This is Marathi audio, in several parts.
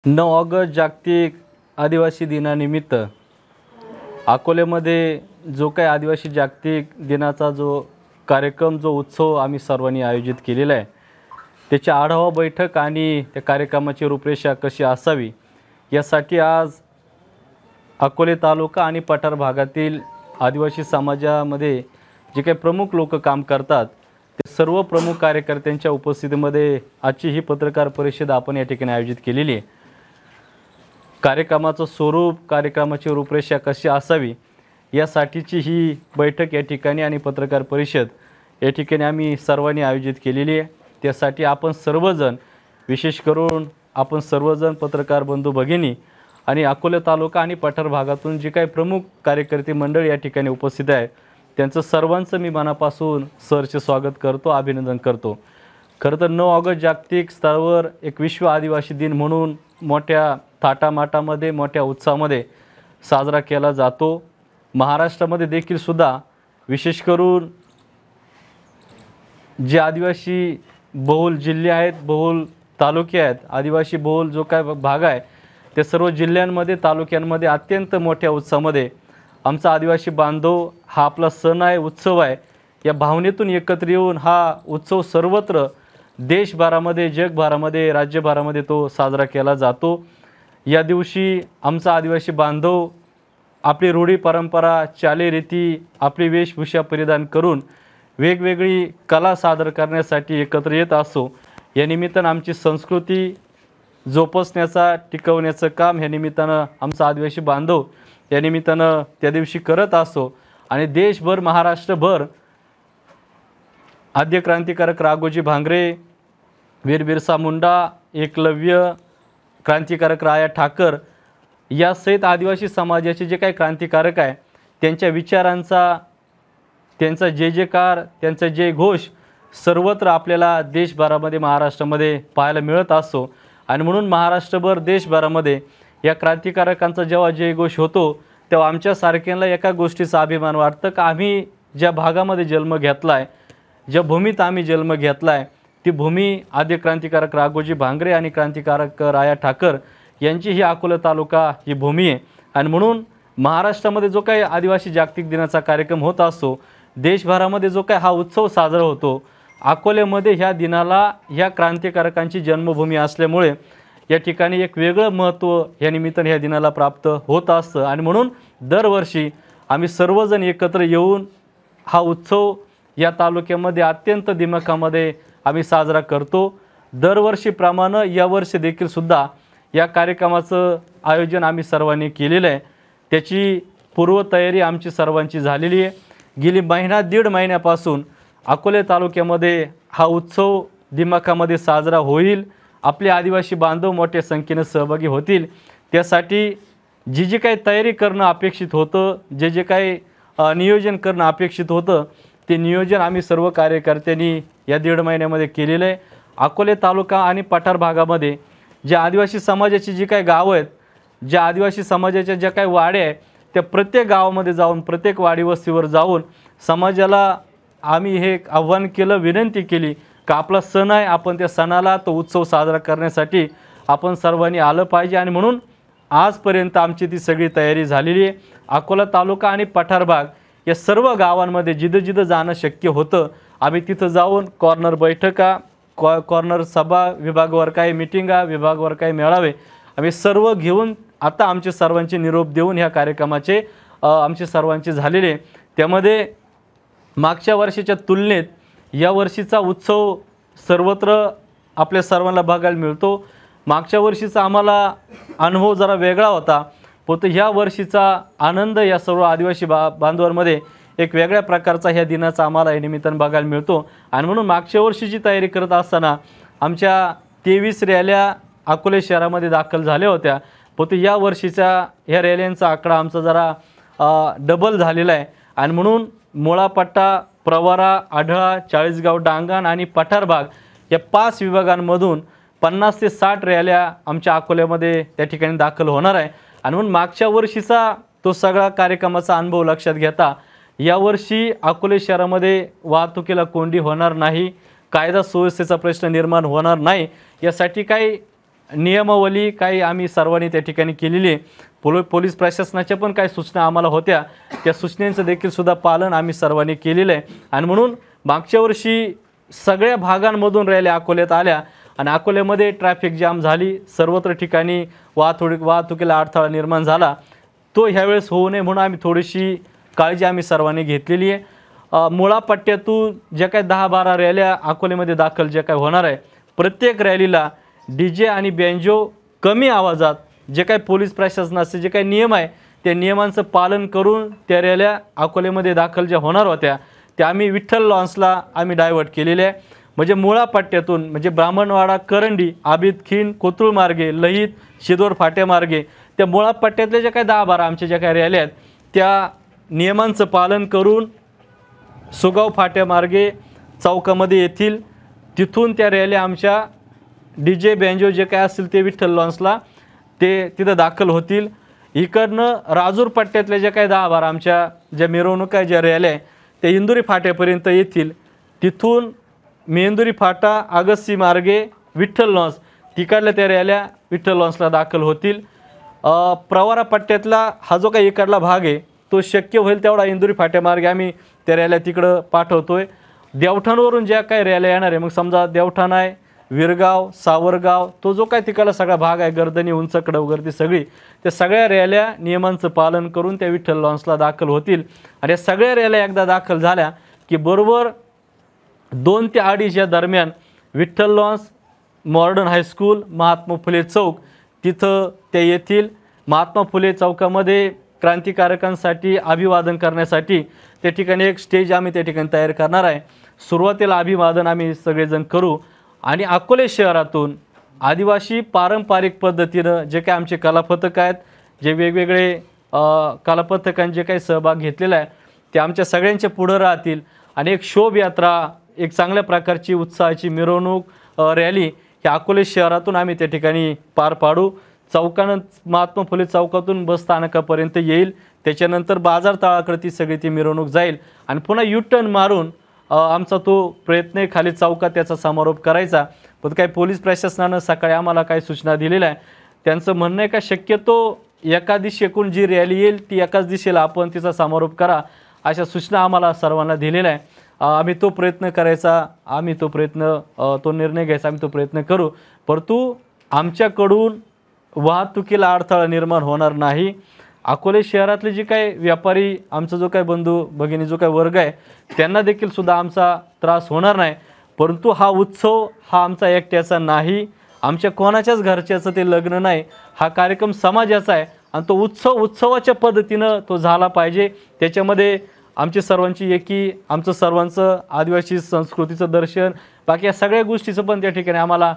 9 ऑगस्ट जागतिक आदिवासी दिनानिमित्त अकोल्यामध्ये जो काही आदिवासी जागतिक दिनाचा जो कार्यक्रम जो उत्सव आम्ही सर्वांनी आयोजित केलेला आहे, त्याची आढावा बैठक आणि त्या कार्यक्रमाची रूपरेषा कशी असावी यासाठी आज अकोले तालुका आणि पठार भागातील आदिवासी समाजामध्ये जे काही प्रमुख लोक काम करतात ते सर्व प्रमुख कार्यकर्त्यांच्या उपस्थितीमध्ये आजची ही पत्रकार परिषद आपण या ठिकाणी आयोजित केलेली आहे। कार्यक्रमाचं स्वरूप, कार्यक्रमाची रूपरेषा कशी असावी यासाठीची ही बैठक या ठिकाणी आणि पत्रकार परिषद या ठिकाणी आम्ही सर्वांनी आयोजित केलेली आहे। त्यासाठी आपण सर्वजण, विशेष करून आपण सर्वजण पत्रकार बंधू भगिनी आणि अकोले तालुका आणि पठार भागातून जे काही प्रमुख कार्यकर्ते मंडळ या ठिकाणी उपस्थित आहे त्यांचं सर्वांचं मी मनापासून सहर्ष स्वागत करतो, अभिनंदन करतो। खरं तर 9 ऑगस्ट जागतिक स्तरावर एक विश्व आदिवासी दिन म्हणून मोठ्या थाटामाटामध्ये, मोठ्या उत्साहामध्ये साजरा केला जातो। महाराष्ट्रामध्ये देखील सुद्धा विशेष करून जे आदिवासी बहुल जिल्हे आहेत, बहुल तालुके आहेत, आदिवासी बहुल जो काय भाग आहे त्या सर्व जिल्ह्यांमध्ये, तालुक्यांमध्ये अत्यंत मोठ्या उत्साहामध्ये आमचा आदिवासी बांधव हा आपला सण आहे, उत्सव आहे, या भावनेतून एकत्र येऊन हा उत्सव सर्वत्र देशभरामध्ये, जगभरामध्ये, राज्यभरामध्ये तो साजरा केला जातो। या दिवशी आमचा आदिवासी बांधव आपली रूढी परंपरा, चालीरीती, आपली वेशभूषा परिधान करून वेगवेगळी कला सादर करण्यासाठी एकत्र येत असो। या निमित्तानं आमची संस्कृती जोपासण्याचा, टिकवण्याचं काम ह्या निमित्तानं आमचा आदिवासी बांधव या निमित्तानं त्या दिवशी करत असो। आणि देशभर, महाराष्ट्रभर आद्य क्रांतिकारक राघोजी भांगरे, वीर बिरसा मुंडा, एकलव्य, क्रांतिकारक राया ठाकर यासहित आदिवासी समाजाचे जे काही क्रांतिकारक आहे त्यांच्या विचारांचा, त्यांचा जयकार, त्यांचा जयघोष सर्वत्र आपल्याला देशभरामध्ये, महाराष्ट्रामध्ये पाहायला मिळत असतो। आणि म्हणून महाराष्ट्रभर, देशभरामध्ये या क्रांतिकारकांचा जेव्हा जयघोष होतो तेव्हा आमच्यासारख्यांना एका गोष्टीचा अभिमान वाटतं की आम्ही ज्या भागामध्ये जन्म घेतला आहे, ज्या भूमीत आम्ही जन्म घेतला आहे ती भूमी आद्य क्रांतिकारक राघोजी भांगरे आणि क्रांतिकारक राया ठाकर यांची ही अकोला तालुका ही भूमी आहे। आणि म्हणून महाराष्ट्रामध्ये जो काही आदिवासी जागतिक दिनाचा कार्यक्रम होत असतो, देशभरामध्ये जो काही हा उत्सव साजरा होतो, अकोल्यामध्ये ह्या दिनाला ह्या क्रांतिकारकांची जन्मभूमी असल्यामुळे या ठिकाणी एक वेगळं महत्त्व या निमित्ताने ह्या दिनाला प्राप्त होत असतं। आणि म्हणून दरवर्षी आम्ही सर्वजण एकत्र येऊन हा उत्सव या तालुक्यामध्ये अत्यंत दिमाखामध्ये आम्ही साजरा करतो। दरवर्षीप्रमाणे यावर्षी देखील सुद्धा या कार्यक्रमाचं आयोजन आम्ही सर्वांनी केलेलं आहे। त्याची पूर्वतयारी आमची सर्वांची झालेली आहे। गेली महिना, दीड महिन्यापासून अकोले तालुक्यामध्ये हा उत्सव दिमाखामध्ये साजरा होईल। आपले आदिवासी बांधव मोठ्या संख्येने सहभागी होतील। त्यासाठी जी काही तयारी करणं अपेक्षित होतं, जे काही नियोजन करणं अपेक्षित होतं ते नियोजन आम्ही सर्व कार्यकर्त्यांनी या दीड महिन्यामध्ये केलेलं आहे। अकोले तालुका आणि पठार भागामध्ये जे आदिवासी समाजाची जी काही गावं आहेत, ज्या आदिवासी समाजाच्या ज्या काही वाड्या आहेत त्या प्रत्येक गावामध्ये जाऊन, प्रत्येक वाडी वस्तीवर जाऊन समाजाला आम्ही हे आव्हान केलं, विनंती केली की आपला सण आहे, आपण त्या सणाला, तो उत्सव साजरा करण्यासाठी आपण सर्वांनी आलं पाहिजे। आणि म्हणून आजपर्यंत आमची ती सगळी तयारी झालेली आहे। अकोला तालुका आणि पठार भाग या सर्व गावांमध्ये जिथं जिथं जाणं शक्य होतं आम्ही तिथं जाऊन कॉर्नर बैठका, कॉर्नर सभा, विभागवार काही मिटिंगा, विभागवार काही मेळावे आम्ही सर्व घेऊन आता आमचे सर्वांचे निरोप देऊन ह्या कार्यक्रमाचे आमचे सर्वांचे झालेले। त्यामध्ये मागच्या वर्षीच्या तुलनेत या वर्षीचा उत्सव सर्वत्र आपल्या सर्वांना बघायला मिळतो। मागच्या वर्षीचा आम्हाला अनुभव जरा वेगळा होता, पण ह्या वर्षीचा आनंद या सर्व आदिवासी बांधवांमध्ये एक वेगळ्या प्रकारचा ह्या दिनाचा आम्हाला या निमित्तानं बघायला मिळतो। आणि म्हणून मागच्या वर्षीची तयारी करत असताना आमच्या 23 रॅल्या अकोले शहरामध्ये दाखल झाल्या होत्या, पण या वर्षीच्या ह्या रॅल्यांचा आकडा आमचा जरा डबल झालेला आहे। आणि म्हणून मुळापट्टा, प्रवरा, आढळा, चाळीसगाव, डांगण आणि पठार भाग या 5 विभागांमधून 50 ते 60 रॅल्या आमच्या अकोल्यामध्ये त्या ठिकाणी दाखल होणार आहे। आणि म्हणून मागच्या वर्षीचा तो सगळा कार्यक्रमाचा अनुभव लक्षात घेता यावर्षी अकोले शहरामध्ये वाहतुकीला कोंडी होणार नाही, कायदा सुव्यवस्थेचा प्रश्न निर्माण होणार नाही, यासाठी काही नियमावली काही आम्ही सर्वांनी त्या ठिकाणी केलेली आहे. पोलीस प्रशासनाच्या पण काही सूचना आम्हाला होत्या, त्या सूचनेचं देखील सुद्धा पालन आम्ही सर्वांनी केलेलं आहे. आणि म्हणून मागच्या वर्षी सगळ्या भागांमधून रॅली अकोल्यात आल्या आणि अकोल्यामध्ये ट्रॅफिक जाम झाली, सर्वत्र ठिकाणी वाहतुकीला अडथळा निर्माण झाला. तो ह्यावेळेस होऊ नये म्हणून आम्ही थोडीशी काळजी आम्ही सर्वांनी घेतलेली आहे. मुळा पट्ट्यातून ज्या काही 10-12 रॅल्या अकोल्यामध्ये दाखल ज्या काही होणार आहे, प्रत्येक रॅलीला DJ आणि बँजो कमी आवाजात जे काही पोलीस प्रशासनाचे जे काही नियम आहे त्या नियमांचं पालन करून त्या रॅल्या अकोल्यामध्ये दाखल ज्या होणार होत्या त्या आम्ही विठ्ठल लॉन्सला आम्ही डायव्हर्ट केलेले आहे. म्हणजे मुळा पट्ट्यातून म्हणजे ब्राह्मणवाडा, करंडी, आबिद खिंड, कोथरूड मार्गे, लहित, शिदोर फाट्या मार्गे त्या मुळा पट्ट्यातल्या ज्या काही 10-12 आमच्या ज्या काही रॅल्या आहेत त्या नियमांचं पालन करून सुगाव फाट्यामार्गे चौकामध्ये येतील. तिथून त्या रॅल्या आमच्या DJ बँजो जे काय असतील ते विठ्ठल लॉन्सला ते तिथं दाखल होतील. इकडनं राजूर पट्ट्यातल्या ज्या काही 10-12 आमच्या ज्या मिरवणुका ज्या रॅल्या आहे त्या इंदुरी फाट्यापर्यंत येतील. तिथून मेंदुरी फाटा, आगस्ती मार्गे विठ्ठल लॉन्स तिकडल्या त्या रॅल्या विठ्ठल लॉन्सला दाखल होतील. प्रवरा पट्ट्यातला हा जो काही इकडला भाग आहे तो शक्य होईल तेवढा इंदुरी फाट्यामार्गे आम्ही त्या रॅल्या तिकडं पाठवतोय. देवठाणवरून ज्या काही रॅल्या येणार आहे, मग समजा देवठाण आहे, विरगाव, सावरगाव, तो जो काय तिकडला सगळा भाग आहे, गर्दनी, उंचकडं वगैरे ती सगळी, त्या सगळ्या रॅल्या नियमांचं पालन करून त्या विठ्ठल लॉन्सला दाखल होतील. आणि या सगळ्या रॅल्या एकदा दाखल झाल्या की बरोबर 2 ते 2:30 या दरम्यान Vitthal lawns, modern high school, Mahatma Phule Chowk तिथं त्या येतील. महात्मा फुले चौकामध्ये क्रांतिकारकांसाठी अभिवादन करण्यासाठी त्या ठिकाणी एक स्टेज आम्ही त्या ठिकाणी तयार करणार आहे. सुरुवातीला अभिवादन आम्ही सगळेजण करू आणि अकोले शहरातून आदिवासी पारंपरिक पद्धतीनं जे काही आमचे कलापथक आहेत, जे वेगवेगळे कलापथकांचे जे काही सहभाग घेतलेला आहे ते आमच्या सगळ्यांच्या पुढं राहतील आणि एक शोभायात्रा, एक चांगल्या प्रकारची उत्साहाची मिरवणूक रॅली ह्या अकोले शहरातून आम्ही त्या ठिकाणी पार पाडू. चौकानं महात्मा फुले चौकातून बस स्थानकापर्यंत येईल, त्याच्यानंतर बाजार तळाकडे ती सगळी ती मिरवणूक जाईल आणि पुन्हा U-टर्न मारून आमचा तो प्रयत्न आहे खाली चौकात त्याचा समारोप करायचा. पण काही पोलीस प्रशासनानं सकाळी आम्हाला काही सूचना दिलेल्या आहे. त्यांचं म्हणणं आहे का शक्यतो एका दिशेकडून जी रॅली येईल ती एकाच दिशेला आपण तिचा समारोप करा, अशा सूचना आम्हाला सर्वांना दिलेल्या आहे. आम्ही तो प्रयत्न करायचा, आम्ही तो प्रयत्न तो निर्णय घ्यायचा, आम्ही तो प्रयत्न करू. परंतु आमच्याकडून वाहतुकीला अडथळा निर्माण होणार नाही. अकोले शहरातले जे काही व्यापारी, आमचा जो काही बंधू भगिनी जो काही वर्ग आहे त्यांना देखील सुद्धा आमचा त्रास होणार नाही. परंतु हा उत्सव हा आमचा एकट्याचा नाही, आमच्या कोणाच्याच घरच्याचं ते लग्न नाही, हा कार्यक्रम समाजाचा आहे आणि तो उत्सवाच्या पद्धतीनं तो झाला पाहिजे. त्याच्यामध्ये आमची सर्वांची एकी, आमचं सर्वांचं आदिवासी संस्कृतीचं दर्शन, बाकी या सगळ्या गोष्टीचं पण त्या ठिकाणी आम्हाला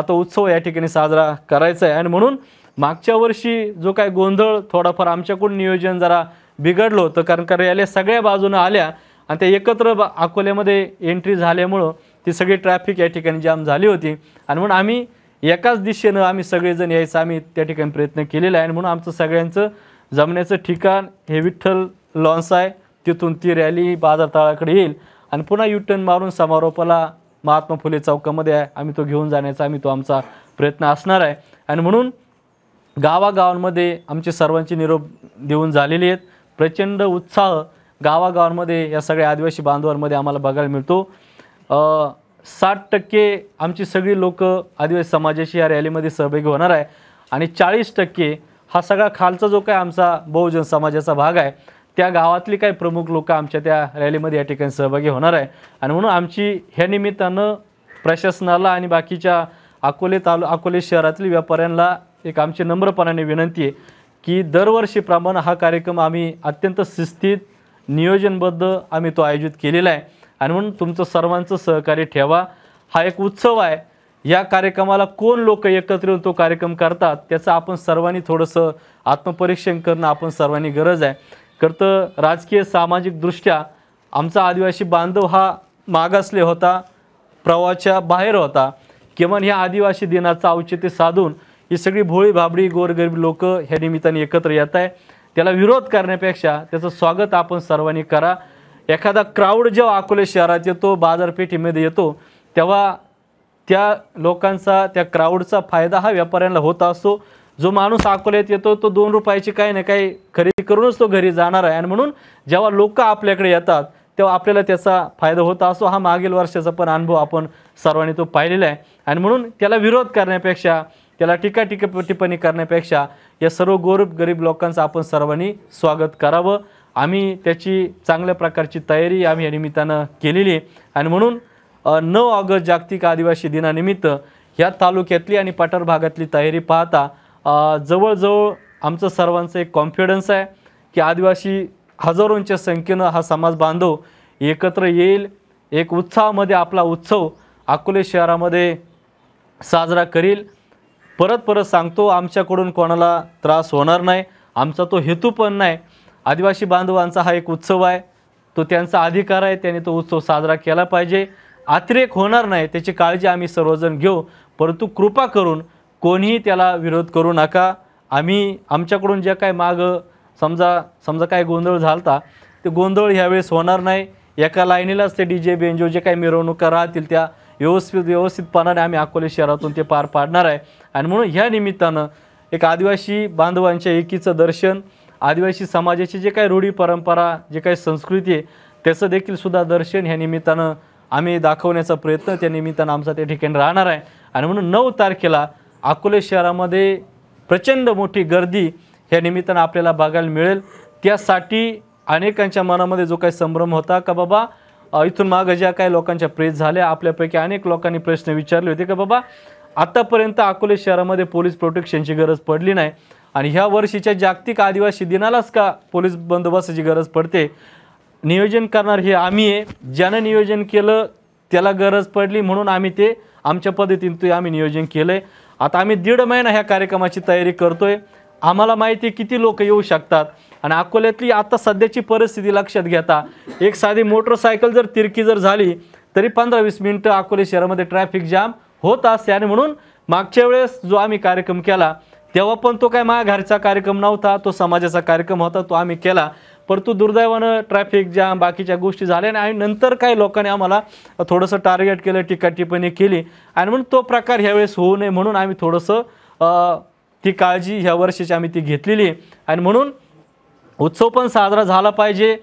तो उत्सव या ठिकाणी साजरा करायचा आहे. आणि म्हणून मागच्या वर्षी जो काय गोंधळ थोडाफार आमच्याकडून नियोजन जरा बिघडलं होतं, कारण का रॅल्या सगळ्या बाजूनं आल्या आणि त्या एकत्र अकोल्यामध्ये एंट्री झाल्यामुळं ती सगळी ट्रॅफिक या ठिकाणी जाम झाली होती. आणि म्हणून आम्ही एकाच दिशेनं आम्ही सगळेजण यायचं आम्ही त्या ठिकाणी प्रयत्न केलेला आहे. आणि म्हणून आमचं सगळ्यांचं जमण्याचं ठिकाण हे विठ्ठल लॉन्स आहे. तिथून ती रॅली बाजार तळाकडे येईल आणि पुन्हा U-टर्न मारून समारोपाला महात्मा फुले चौकामध्ये आहे आम्ही तो घेऊन जाण्याचा आमचा प्रयत्न असणार आहे. आणि म्हणून गावागावांमध्ये आमचे सर्वांची निरोप देऊन झालेली आहेत. प्रचंड उत्साह गावागावांमध्ये या सगळ्या आदिवासी बांधवांमध्ये आम्हाला बघायला मिळतो. 60% आमची सगळी लोक आदिवासी समाजाशी या रॅलीमध्ये सहभागी होणार आहे आणि 40% हा सगळा खालचा जो काय आमचा बहुजन समाजाचा भाग आहे त्या गावातली काही प्रमुख लोक आमच्या त्या रॅलीमध्ये या ठिकाणी सहभागी होणार आहे. आणि म्हणून आमची ह्या निमित्तानं प्रशासनाला आणि बाकीच्या अकोले शहरातील व्यापाऱ्यांना एक आमची नम्रपणाने विनंती आहे की दरवर्षीप्रमाणे हा कार्यक्रम आम्ही अत्यंत शिस्तीत नियोजनबद्ध आम्ही तो आयोजित केलेला आहे. आणि म्हणून तुमचं सर्वांचं सहकार्य ठेवा. हा एक उत्सव आहे. या कार्यक्रमाला कोण लोक एकत्र येऊन तो कार्यक्रम करतात त्याचं आपण सर्वांनी थोडंसं आत्मपरीक्षण करणं आपण सर्वांनी गरज आहे. करतं राजकीय सामाजिकदृष्ट्या आमचा आदिवासी बांधव हा मागासले होता, प्रवाहाच्या बाहेर होता. किमान ह्या आदिवासी दिनाचं औचित्य साधून ही सगळी भोळी भाबडी गोरगरीब लोक ह्या निमित्ताने एकत्र येत आहे. त्याला विरोध करण्यापेक्षा त्याचं स्वागत आपण सर्वांनी करा. एखादा क्राऊड जेव्हा अकोले शहरात येतो, बाजारपेठेमध्ये येतो, तेव्हा त्या लोकांचा, त्या क्राऊडचा फायदा हा व्यापाऱ्यांना होत असतो. जो माणूस अकोल्यात येतो तो 2 रुपयाची काही ना काही खरेदी करूनच तो घरी जाणार आहे आणि म्हणून जेव्हा लोक आपल्याकडे येतात तेव्हा आपल्याला त्याचा फायदा होत असतो. हा मागील वर्षाचा पण अनुभव आपण सर्वांनी तो पाहिलेला आहे आणि म्हणून त्याला विरोध करण्यापेक्षा, त्याला टिप्पणी करण्यापेक्षा या सर्व गरीब लोकांचं आपण सर्वांनी स्वागत करावं. आम्ही त्याची चांगल्या प्रकारची तयारी आम्ही या निमित्तानं केलेली आहे आणि म्हणून 9 ऑगस्ट जागतिक आदिवासी दिनानिमित्त ह्या तालुक्यातली आणि पठार भागातली तयारी पाहता जवळजवळ आमचं सर्वांचं एक कॉन्फिडन्स आहे की आदिवासी हजारोंच्या संख्येनं हा समाज बांधव एकत्र येईल, एक उत्साहामध्ये आपला उत्सव अकोले शहरामध्ये साजरा करील. परत सांगतो, आमच्याकडून कोणाला त्रास होणार नाही, आमचा तो हेतू पण नाही. आदिवासी बांधवांचा हा एक उत्सव आहे, तो त्यांचा अधिकार आहे, त्यांनी तो उत्सव साजरा केला पाहिजे. अतिरेक होणार नाही त्याची काळजी आम्ही सर्वजण घेऊ, परंतु कृपा करून कोणीही त्याला विरोध करू नका. आम्ही आमच्याकडून जे काय मागं समजा काय गोंधळ झालता ते गोंधळ ह्यावेळेस होणार नाही. एका लाईनीलाच ते DJ बेंजो जे काही मिरवणुका राहतील त्या व्यवस्थितपणाने आम्ही अकोले शहरातून ते पार पाडणार आहे आणि म्हणून ह्या निमित्तानं एक आदिवासी बांधवांच्या एकीचं दर्शन, आदिवासी समाजाची जे काही रूढी परंपरा, जे काही संस्कृती आहे त्याचं देखील सुद्धा दर्शन ह्या निमित्तानं आम्ही दाखवण्याचा प्रयत्न त्या निमित्तानं आमचा त्या ठिकाणी राहणार आहे आणि म्हणून 9 तारखेला अकोले शहरामध्ये प्रचंड मोठी गर्दी ह्या निमित्तानं आपल्याला बघायला मिळेल. त्यासाठी अनेकांच्या मनामध्ये जो काही संभ्रम होता का बाबा इथून मागं ज्या काही लोकांच्या प्रेस झाल्या, आपल्यापैकी अनेक लोकांनी प्रश्न विचारले होते का बाबा आतापर्यंत अकोले शहरामध्ये पोलीस प्रोटेक्शनची गरज पडली नाही आणि ह्या वर्षीच्या जागतिक आदिवासी दिनालाच का पोलीस बंदोबस्ताची गरज पडते. नियोजन करणार हे आम्ही आहे, ज्यानं नियोजन केलं त्याला गरज पडली म्हणून आम्ही ते आमच्या पद्धतीने आम्ही नियोजन केलं आहे. आता आम्ही 1.5 महिना ह्या कार्यक्रमाची तयारी करतोय. आम्हाला माहिती आहे किती लोक येऊ शकतात आणि अकोल्यातली आता सध्याची परिस्थिती लक्षात घेता एक साधी मोटरसायकल जर तिरकी जर झाली तरी 15-20 मिनिटं अकोले शहरामध्ये ट्रॅफिक जाम होत असते आणि म्हणून मागच्या वेळेस जो आम्ही कार्यक्रम केला तेव्हा पण तो काय माझ्या घरचा कार्यक्रम नव्हता, तो समाजाचा कार्यक्रम होता, तो आम्ही केला. परंतु दुर्दैवानं ट्रॅफिक जाम बाकीच्या गोष्टी झाल्या आणि नंतर काही लोकांनी आम्हाला थोडंसं टार्गेट केलं, टिप्पणी केली आणि म्हणून तो प्रकार ह्यावेळेस होऊ नये म्हणून आम्ही थोडंसं ती काळजी ह्या वर्षीची आम्ही ती घेतलेली आहे आणि म्हणून उत्सव पण साजरा झाला पाहिजे,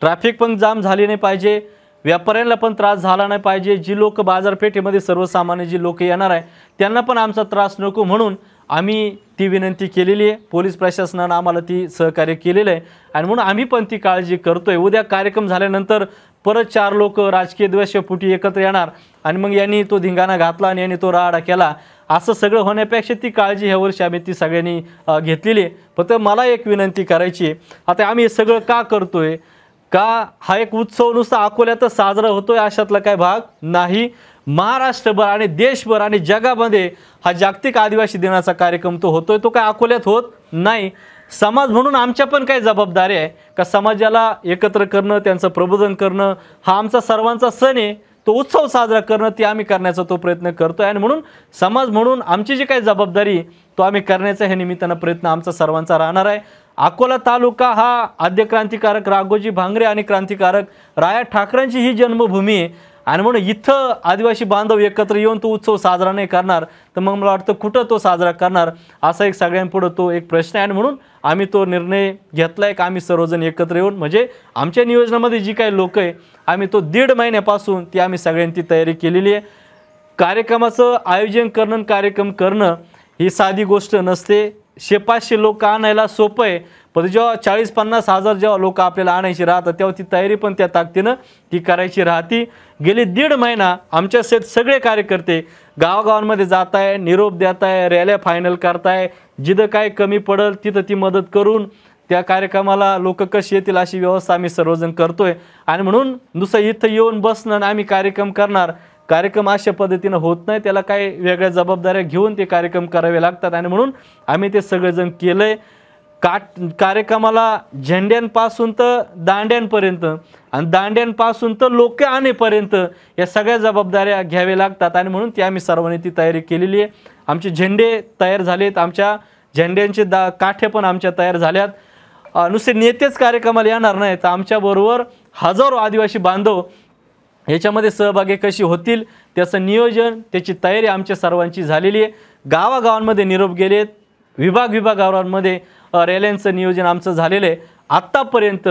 ट्रॅफिक पण जाम झाली नाही पाहिजे, व्यापाऱ्यांना पण त्रास झाला नाही पाहिजे. जी लोक बाजारपेठेमध्ये सर्वसामान्य जी लोक येणार आहे त्यांना पण आमचा त्रास नको म्हणून आम्ही ती विनंती केलेली आहे. पोलीस प्रशासनानं आम्हाला ती सहकार्य केलेलं आहे आणि म्हणून आम्ही पण ती काळजी करतोय. उद्या कार्यक्रम झाल्यानंतर परत 4 लोक राजकीय द्वेषापोटी एकत्र येणार आणि मग यांनी तो धिंगाणा घातला आणि यांनी तो राडा केला, असं सगळं होण्यापेक्षा ती काळजी ह्या वर्षी आम्ही ती सगळ्यांनी घेतलेली आहे. फक्त मला एक विनंती करायची आहे, आता आम्ही हे सगळं का करतोय, का हा एक उत्सव नुसता अकोल्यातच साजरा होतोय अशातला काय भाग नाही. महाराष्ट्रभर आणि देशभर आणि जगामध्ये हा जागतिक आदिवासी दिनाचा कार्यक्रम तो होतोय, तो काय अकोल्यात होत नाही. समाज म्हणून आमच्या पण काही जबाबदारी आहे का समाजाला एकत्र करणं, त्यांचं प्रबोधन करणं हा आमचा सर्वांचा सण आहे. तो उत्सव साजरा करणं ते आम्ही करण्याचा तो प्रयत्न करतोय आणि म्हणून समाज म्हणून आमची जी काही जबाबदारी तो आम्ही करण्याचा ह्या निमित्तानं प्रयत्न आमचा सर्वांचा राहणार आहे. अकोला तालुका हा आद्य क्रांतिकारक राघोजी भांगरे आणि क्रांतिकारक राया ठाकरेंची ही जन्मभूमी आहे आणि म्हणून इथं आदिवासी बांधव एकत्र येऊन तो उत्सव साजरा नाही करणार तर मग मला वाटतं कुठं तो साजरा करणार असा एक सगळ्यांपुढं तो एक प्रश्न आहे आणि म्हणून आम्ही तो निर्णय घेतला आहे की आम्ही सर्वजण एकत्र येऊन म्हणजे आमच्या नियोजनामध्ये जी काही लोक आहे आम्ही तो 1.5 महिन्यापासून ती आम्ही सगळ्यांची तयारी केलेली आहे. कार्यक्रमाचं आयोजन करणं, कार्यक्रम करणं ही साधी गोष्ट नसते. 100-500 लोक आणायला सोपं आहे, पण जेव्हा 40-50 हजार जेव्हा लोक आपल्याला आणायची राहतात तेव्हा ती तयारी पण त्या ताकदीनं ती करायची राहती. गेली 1.5 महिना आमच्या सगळे कार्यकर्ते गावागावांमध्ये जात आहे, निरोप देत आहे, रॅल्या फायनल करताय, जिथं काय कमी पडेल तिथं ती मदत करून त्या कार्यक्रमाला लोक कशी येतील अशी व्यवस्था आम्ही सर्वजण करतोय आणि म्हणून नुसतं इथं येऊन बसणं आम्ही कार्यक्रम करणार, कार्यक्रम अशा पद्धतीनं होत नाही. त्याला काही वेगळ्या जबाबदाऱ्या घेऊन ते कार्यक्रम करावे लागतात आणि म्हणून आम्ही ते सगळेजण केलंय. कार्यक्रमाला झेंड्यांपासून तर दांड्यांपर्यंत आणि दांड्यांपासून तर लोक आणेपर्यंत या सगळ्या जबाबदाऱ्या घ्याव्या लागतात आणि म्हणून ती आम्ही सर्वांनी ती तयारी केलेली आहे. आमचे झेंडे तयार झालेत, आमच्या झेंड्यांचे काठे पण आमच्या तयार झाल्यात. नुसते नेतेच कार्यक्रमाला येणार नाही तर आमच्याबरोबर हजारो आदिवासी बांधव याच्यामध्ये सहभागी कशी होतील त्याचं नियोजन, त्याची तयारी आमच्या सर्वांची झालेली आहे. गावागावांमध्ये निरोप गेलेत, विभागांमध्ये रॅल्यांचं नियोजन आमचं झालेलं आहे. आत्तापर्यंत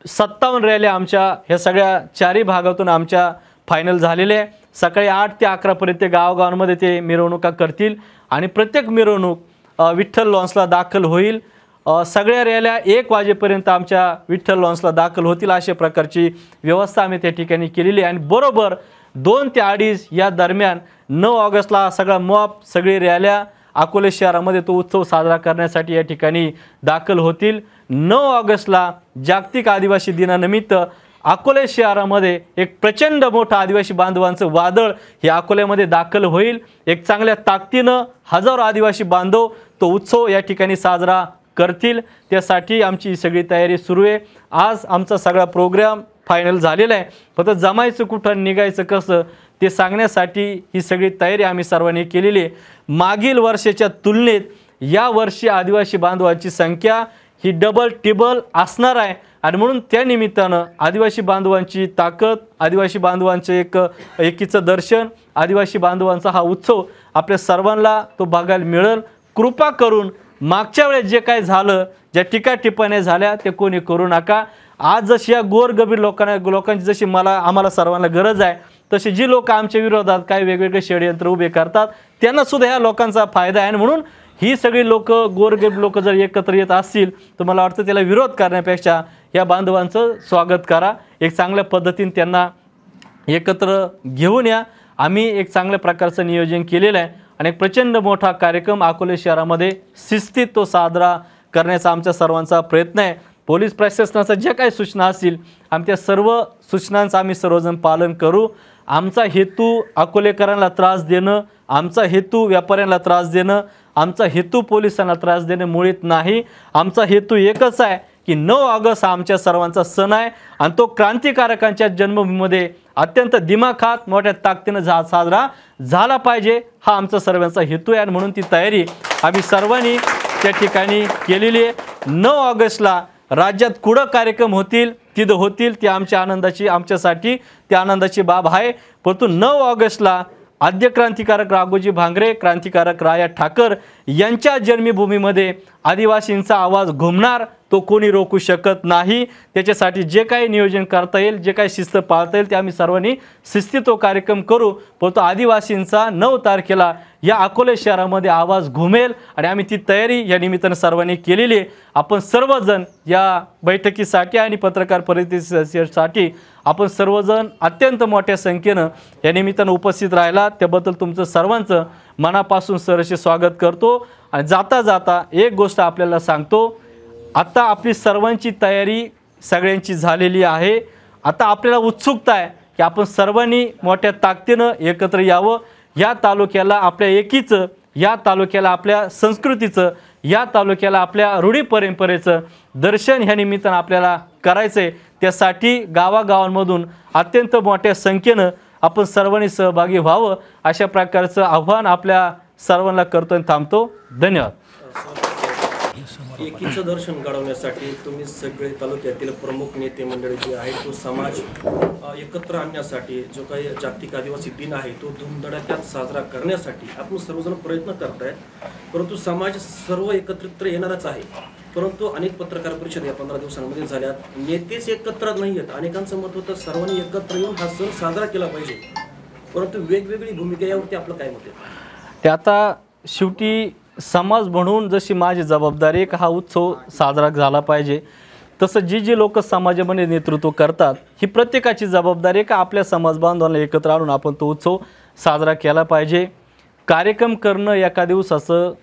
57 रॅल्या आमच्या ह्या सगळ्या 4ही भागातून आमच्या फायनल झालेले आहे. सकाळी 8 ते 11पर्यंत गावागावांमध्ये ते मिरवणुका करतील आणि प्रत्येक मिरवणूक विठ्ठल लॉन्सला दाखल होईल. सगळ्या रॅल्या 1 वाजेपर्यंत आमच्या विठ्ठल लॉन्सला दाखल होतील अशा प्रकारची व्यवस्था आम्ही त्या ठिकाणी केलेली आहे. आणि बरोबर 2 ते 2:30 या दरम्यान 9 ऑगस्टला सगळा मॉप, सगळी रॅल्या अकोले शहरामध्ये तो उत्सव साजरा करण्यासाठी या ठिकाणी दाखल होतील. 9 ऑगस्टला जागतिक आदिवासी दिनानिमित्त अकोले शहरामध्ये एक प्रचंड मोठं आदिवासी बांधवांचं वादळ हे अकोल्यामध्ये दाखल होईल. एक चांगल्या ताकदीनं हजारो आदिवासी बांधव तो उत्सव या ठिकाणी साजरा करतील. त्यासाठी आमची सगळी तयारी सुरू आहे. आज आमचा सगळा प्रोग्राम फायनल झालेला आहे. फक्त जमायचं कुठं, निघायचं कसं ते सांगण्यासाठी ही सगळी तयारी आम्ही सर्वांनी केलेली आहे. मागील वर्षाच्या तुलनेत या वर्षी आदिवासी बांधवांची संख्या ही डबल टिबल असणार आहे. आणि म्हणून त्या निमित्तानं आदिवासी बांधवांची ताकद, आदिवासी बांधवांचे एकीचं दर्शन, आदिवासी बांधवांचा हा उत्सव आपल्या सर्वांना तो बघायला मिळेल. कृपा करून मागच्या वेळेस जे काय झालं, ज्या टीका टिप्पण्या झाल्या ते कोणी करू नका. आज जशी या गोरगरीब लोकांची जशी आम्हाला सर्वांना गरज आहे, तशी जी लोक आमच्या विरोधात काय वेगवेगळे षडयंत्र उभे करतात त्यांना सुद्धा ह्या लोकांचा फायदा आहे. म्हणून ही सगळी लोक, गोरगरीब लोक जर एकत्र येत असतील तर मला वाटतं त्याला विरोध करण्यापेक्षा या बांधवांचं स्वागत करा. एक चांगल्या पद्धतीने त्यांना एकत्र घेऊन या. आम्ही एक चांगल्या प्रकारचं नियोजन केलेलं आहे आणि एक प्रचंड मोठा कार्यक्रम अकोले शहरामध्ये शिस्तीत तो साजरा करण्याचा आमच्या सर्वांचा प्रयत्न आहे. पोलीस प्रशासनाच्या ज्या काही सूचना असतील आम्ही त्या सर्व सूचनांचं आम्ही सर्वजण पालन करू. आमचा हेतू अकोलेकरांना त्रास देणं, आमचा हेतू व्यापाऱ्यांना त्रास देणं, आमचा हेतू पोलिसांना त्रास देणं मुळीच नाही. आमचा हेतू एकच आहे की 9 ऑगस्ट हा आमच्या सर्वांचा सण आहे आणि तो क्रांतिकारकांच्या जन्मभूमीमध्ये अत्यंत दिमाखात मोठ्या ताकदीनं साजरा झाला पाहिजे, हा आमचा सर्वांचा हेतू आहे. आणि म्हणून ती तयारी आम्ही सर्वांनी त्या ठिकाणी केलेली आहे. 9 ऑगस्टला राज्यात कुठं कार्यक्रम होतील तिथं होतील, ती आमच्यासाठी ती आनंदाची बाब आहे. परंतु 9 ऑगस्टला आद्य क्रांतिकारक राघोजी भांगरे, क्रांतिकारक राया ठाकर यांच्या जन्मभूमीमध्ये आदिवासींचा आवाज घुमणार, तो कोणी रोखू शकत नाही. त्याच्यासाठी जे काही नियोजन करता येईल, जे काही शिस्त पाळता येईल ते आम्ही सर्वांनी शिस्तीत तो कार्यक्रम करू. परंतु आदिवासींचा 9 तारखेला या अकोले शहरामध्ये आवाज घुमेल आणि आम्ही ती तयारी या निमित्तानं सर्वांनी केलेली आहे. आपण सर्वजण या बैठकीसाठी आणि पत्रकार परिषदेसाठी आपण सर्वजण अत्यंत मोठ्या संख्येनं या निमित्तानं उपस्थित राहिला, त्याबद्दल तुमचं सर्वांचं मनापासून सहर्ष स्वागत करतो. आणि जाता जाता एक गोष्ट आपल्याला सांगतो, आता आपली सर्वांची तयारी सगळ्यांची झालेली आहे. आता आपल्याला उत्सुकता आहे की आपण सर्वांनी मोठ्या ताकदीनं एकत्र यावं. या तालुक्याला आपल्या एकीचं, या तालुक्याला आपल्या संस्कृतीचं, या तालुक्याला आपल्या रूढी परंपरेचं दर्शन ह्या निमित्तानं आपल्याला करायचं आहे. त्यासाठी गावागावांमधून अत्यंत मोठ्या संख्येनं आपण सर्वांनी सहभागी व्हावं अशा प्रकारचं आव्हान आपल्या सर्वांना करतो आणि थांबतो. धन्यवाद. एकीचं दर्शन घडवण्यासाठी तुम्ही सगळे तालुक्यातील प्रमुख नेते मंडळी जे आहेत तो समाज एकत्र आणण्यासाठी जो काही जागतिक आदिवासी दिन आहे तो धुमधडाक्यात साजरा करण्यासाठी आपण सर्वजण प्रयत्न करतायत. परंतु समाज सर्व एकत्रित येणारच आहे. परंतु अनेक पत्रकार परिषद या 15 दिवसांमध्ये झाल्यात, नेतेच एकत्र नाही आहेत. अनेकांचं मत होतं सर्वांनी एकत्र येऊन हा सण साजरा केला पाहिजे, परंतु वेगवेगळी भूमिका यावरती आपलं काय मत आहे? ते आता शेवटी समाज म्हणून जशी माझी जबाबदारी आहे का हा उत्सव साजरा झाला पाहिजे, तसं जी लोक समाजामध्ये नेतृत्व करतात ही प्रत्येकाची जबाबदारी आहे का आपल्या समाज बांधवांना एकत्र आणून आपण तो उत्सव साजरा केला पाहिजे. कार्यक्रम करणं एका दिवसाचं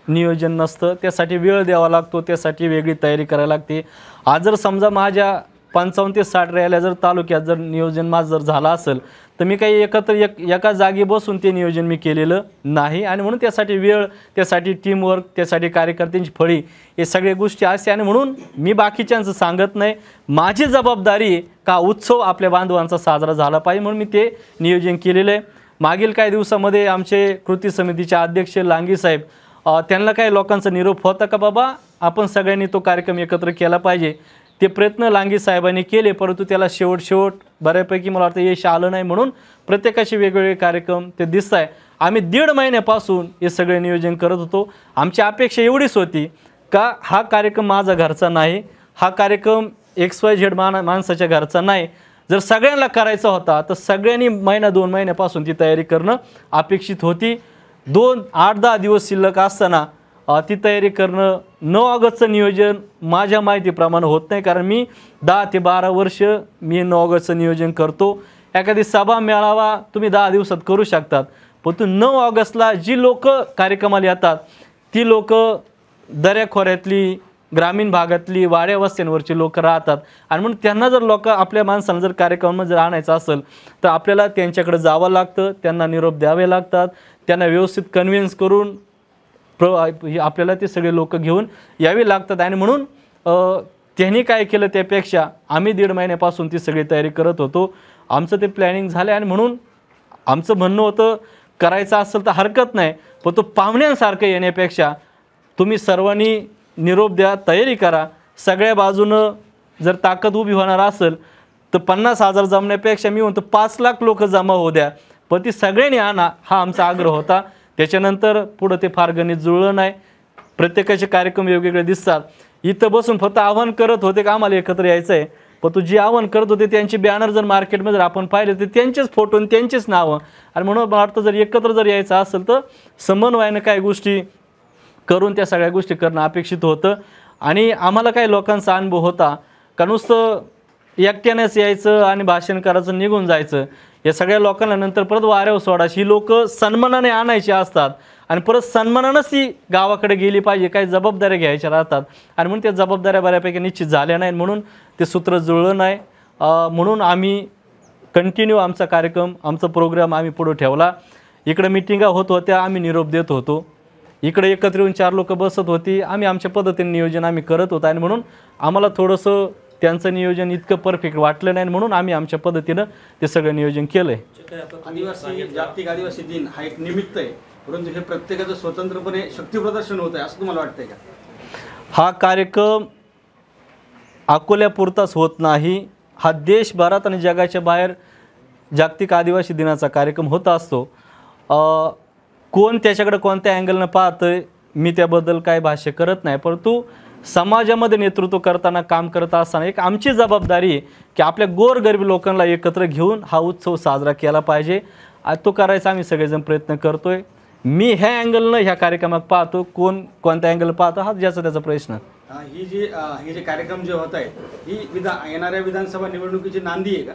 नियोजन नसतं, त्यासाठी वेळ द्यावा लागतो, त्यासाठी वेगळी तयारी करायला लागते. आज जर समजा माझ्या 55 ते 60 रॅल्या जर तालुक्यात जर नियोजन माझं जर झालं असेल तर मी काही एका जागी बसून ते नियोजन मी केलेलं नाही. आणि म्हणून त्यासाठी वेळ, त्यासाठी टीमवर्क, त्यासाठी कार्यकर्त्यांची फळी, हे सगळ्या गोष्टी असते. आणि म्हणून मी बाकीच्यांचं सांगत नाही, माझी जबाबदारी का उत्सव आपल्या बांधवांचा साजरा झाला पाहिजे म्हणून मी ते नियोजन केलेलं आहे. मागील काही दिवसामध्ये आमचे कृती समितीचे अध्यक्ष लांगी साहेब, त्यांना काही लोकांचा निरोप होता का बाबा आपण सगळ्यांनी तो कार्यक्रम एकत्र केला पाहिजे. ते प्रयत्न लांगी साहेबांनी केले, परंतु त्याला शेवट बऱ्यापैकी मला वाटतं यश आलं नाही. म्हणून प्रत्येकाचे वेगवेगळे कार्यक्रम ते दिसत आहे. आम्ही 1.5 महिन्यापासून हे सगळे नियोजन करत होतो. आमची अपेक्षा एवढीच होती का हा कार्यक्रम माझा घरचा नाही, हा कार्यक्रम XYZ माणसाच्या घरचा नाही. जर सगळ्यांना करायचा होता तर सगळ्यांनी 1-2 महिन्यापासून ती तयारी करणं अपेक्षित होती. 8-10 दिवस शिल्लक असताना ती तयारी करणं 9 ऑगस्टचं नियोजन माझ्या माहितीप्रमाणे होत नाही, कारण मी 10 ते 12 वर्ष मी 9 ऑगस्टचं नियोजन करतो. एखादी सभा मेळावा तुम्ही 10 दिवसात करू शकतात, परंतु 9 ऑगस्टला जी लोक कार्यक्रमाला येतात ती लोक दऱ्याखोऱ्यातली, ग्रामीण भागातली, वाड्या वस्त्यांवरची लोक राहतात. आणि म्हणून त्यांना जर आपल्या माणसांना जर कार्यक्रमामध्ये जर आणायचं असेल तर आपल्याला त्यांच्याकडे जावं लागतं, त्यांना निरोप द्यावे लागतात, त्यांना व्यवस्थित कन्व्हिन्स करून आपल्याला ते सगळे लोक घेऊन यावे लागतात. आणि म्हणून त्यांनी काय केलं त्यापेक्षा आम्ही 1.5 महिन्यापासून ती सगळी तयारी करत होतो. आमचं ते प्लॅनिंग झालं आणि म्हणून आमचं म्हणणं होतं करायचं असेल तर हरकत नाही, पण तो पाहुण्यांसारखं येण्यापेक्षा तुम्ही सर्वांनी निरोप द्या, तयारी करा. सगळ्या बाजूनं जर ताकद उभी होणार असेल तर 50,000 जमण्यापेक्षा मी म्हणतो 5 लाख लोक जमा होऊ द्या, पण ती सगळ्यांनी आणा, हा आमचा आग्रह होता. त्याच्यानंतर पुढं ते फार गणित जुळलं नाही. प्रत्येकाचे कार्यक्रम वेगवेगळे दिसतात. इथं बसून फक्त आव्हान करत होते का आम्हाला एकत्र यायचं आहे, पण तो जे आव्हान करत होते त्यांचे बॅनर जर मार्केटमध्ये जर आपण पाहिले तर त्यांचेच फोटो आणि त्यांचेच नावं. आणि म्हणून मला वाटतं जर एकत्र जर यायचं असेल तर समन्वयानं काही गोष्टी करून त्या सगळ्या गोष्टी करणं अपेक्षित होतं. आणि आम्हाला काही लोकांचा अनुभव होता का नुसतं एकट्यानेच यायचं आणि भाषण करायचं निघून जायचं, या सगळ्या लोकांना नंतर परत वाऱ्यावर सोडायची. ही लोक सन्मानाने आणायची असतात आणि परत सन्मानानंच ती गावाकडे गेली पाहिजे, काही जबाबदाऱ्या घ्यायच्या राहतात. आणि म्हणून त्या जबाबदाऱ्या बऱ्यापैकी निश्चित झाल्या नाही, म्हणून ते सूत्र जुळलं नाही. म्हणून आम्ही कंटिन्यू आमचा कार्यक्रम, आमचा प्रोग्राम आम्ही पुढं ठेवला. इकडे मिटिंगा होत होत्या, आम्ही निरोप देत होतो. इकडे एकत्र येऊन 4 लोक बसत होती, आम्ही आमच्या पद्धतीने नियोजन आम्ही करत होतो. आणि म्हणून आम्हाला थोडंसं त्यांचं नियोजन इतकं परफेक्ट वाटलं नाही, म्हणून आम्ही आमच्या पद्धतीनं ते सगळं नियोजन केलं आहे. आदिवासी जागतिक आदिवासी दिन हा एक निमित्त आहे, परंतु हे प्रत्येकाचं स्वतंत्रपणे शक्तीप्रदर्शन होत आहे असं तुम्हाला वाटतंय का? हा कार्यक्रम अकोल्यापुरताच होत नाही, हा देशभरात आणि जगाच्या बाहेर जागतिक आदिवासी दिनाचा कार्यक्रम होत असतो. कोण त्याच्याकडे कोणत्या अँगलनं पाहतंय मी त्याबद्दल काय भाष्य करत नाही, परंतु समाजामध्ये नेतृत्व करताना, काम करत असताना एक आमची जबाबदारी आहे की आपल्या गोरगरीब लोकांना एकत्र घेऊन हा उत्सव साजरा केला पाहिजे. आज तो करायचा आम्ही सगळेजण प्रयत्न करतोय. मी ह्या अँगलनं ह्या कार्यक्रमात पाहतो, कोण कोणत्या अँगल पाहतो हा ज्याचा त्याचा प्रश्न. हे जे कार्यक्रम जे होत आहेत ही येणाऱ्या विधानसभा निवडणुकीची नांदी आहे का?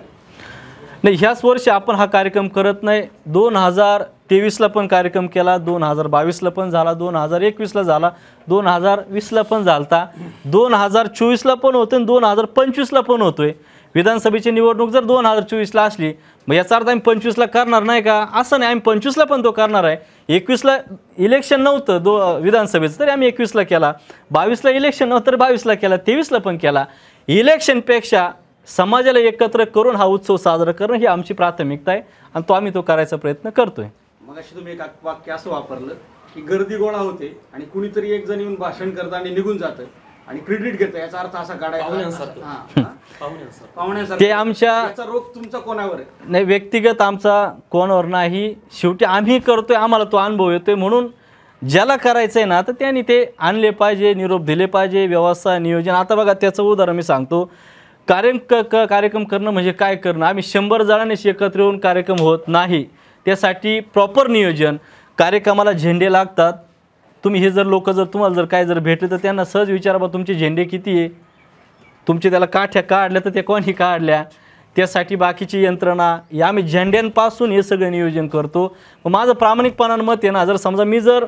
नाही, ह्याच वर्षी आपण हा कार्यक्रम करत नाही. 2023ला पण कार्यक्रम केला, 2022ला पण झाला, 2021ला झाला, 2020ला पण झालता, 2024ला पण होतं आणि 2025ला पण होतोय. विधानसभेची निवडणूक जर 2024ला असली मग याचा अर्थ आम्ही 25ला करणार नाही का? असं नाही, आम्ही 25ला पण तो करणार आहे. 21ला इलेक्शन नव्हतं विधानसभेचं तरी आम्ही 21ला केला, 22ला इलेक्शन नव्हतं तर 22ला केला, 23ला पण केला. इलेक्शनपेक्षा समाजाला एकत्र करून हा उत्सव साजरा करणं ही आमची प्राथमिकता आहे आणि तो आम्ही करायचा प्रयत्न करतोय. मग अशी तुम्ही एक वाक्य असं वापरलं की गर्दी गोळा होते आणि कुणीतरी एक जण येऊन भाषण करतं आणि निघून जातं आणि क्रेडिट घेतं, याचा अर्थ असा काढायचा पाहुण्यासारखं. ते आमच्या याचा रोग तुमचा कोणावर आहे? नाही, व्यक्तिगत आमचा कोणावर नाही. शेवटी आम्ही करतोय, आम्हाला तो अनुभव येतोय, म्हणून ज्याला करायचं आहे ना तर त्यांनी ते आणले पाहिजे, निरोप दिले पाहिजे, व्यवस्था, नियोजन. आता बघा त्याचं उदाहरण मी सांगतो. कार्यक्रम करणं म्हणजे काय करणं? आम्ही 100 जणांनीच एकत्र येऊन कार्यक्रम होत नाही. त्यासाठी प्रॉपर नियोजन. कार्यक्रमाला झेंडे लागतात. तुम्ही हे जर लोक जर तुम्हाला जर काय जर भेटले तर त्यांना सहज विचारा, बा तुमचे झेंडे किती आहे, तुमचे त्याला काठ्या काढल्या तर ते कोणी काढल्या, त्यासाठी बाकीची यंत्रणा, या आम्ही झेंड्यांपासून हे सगळं नियोजन करतो. मग माझं प्रामाणिकपणानं मत आहे ना, जर समजा मी जर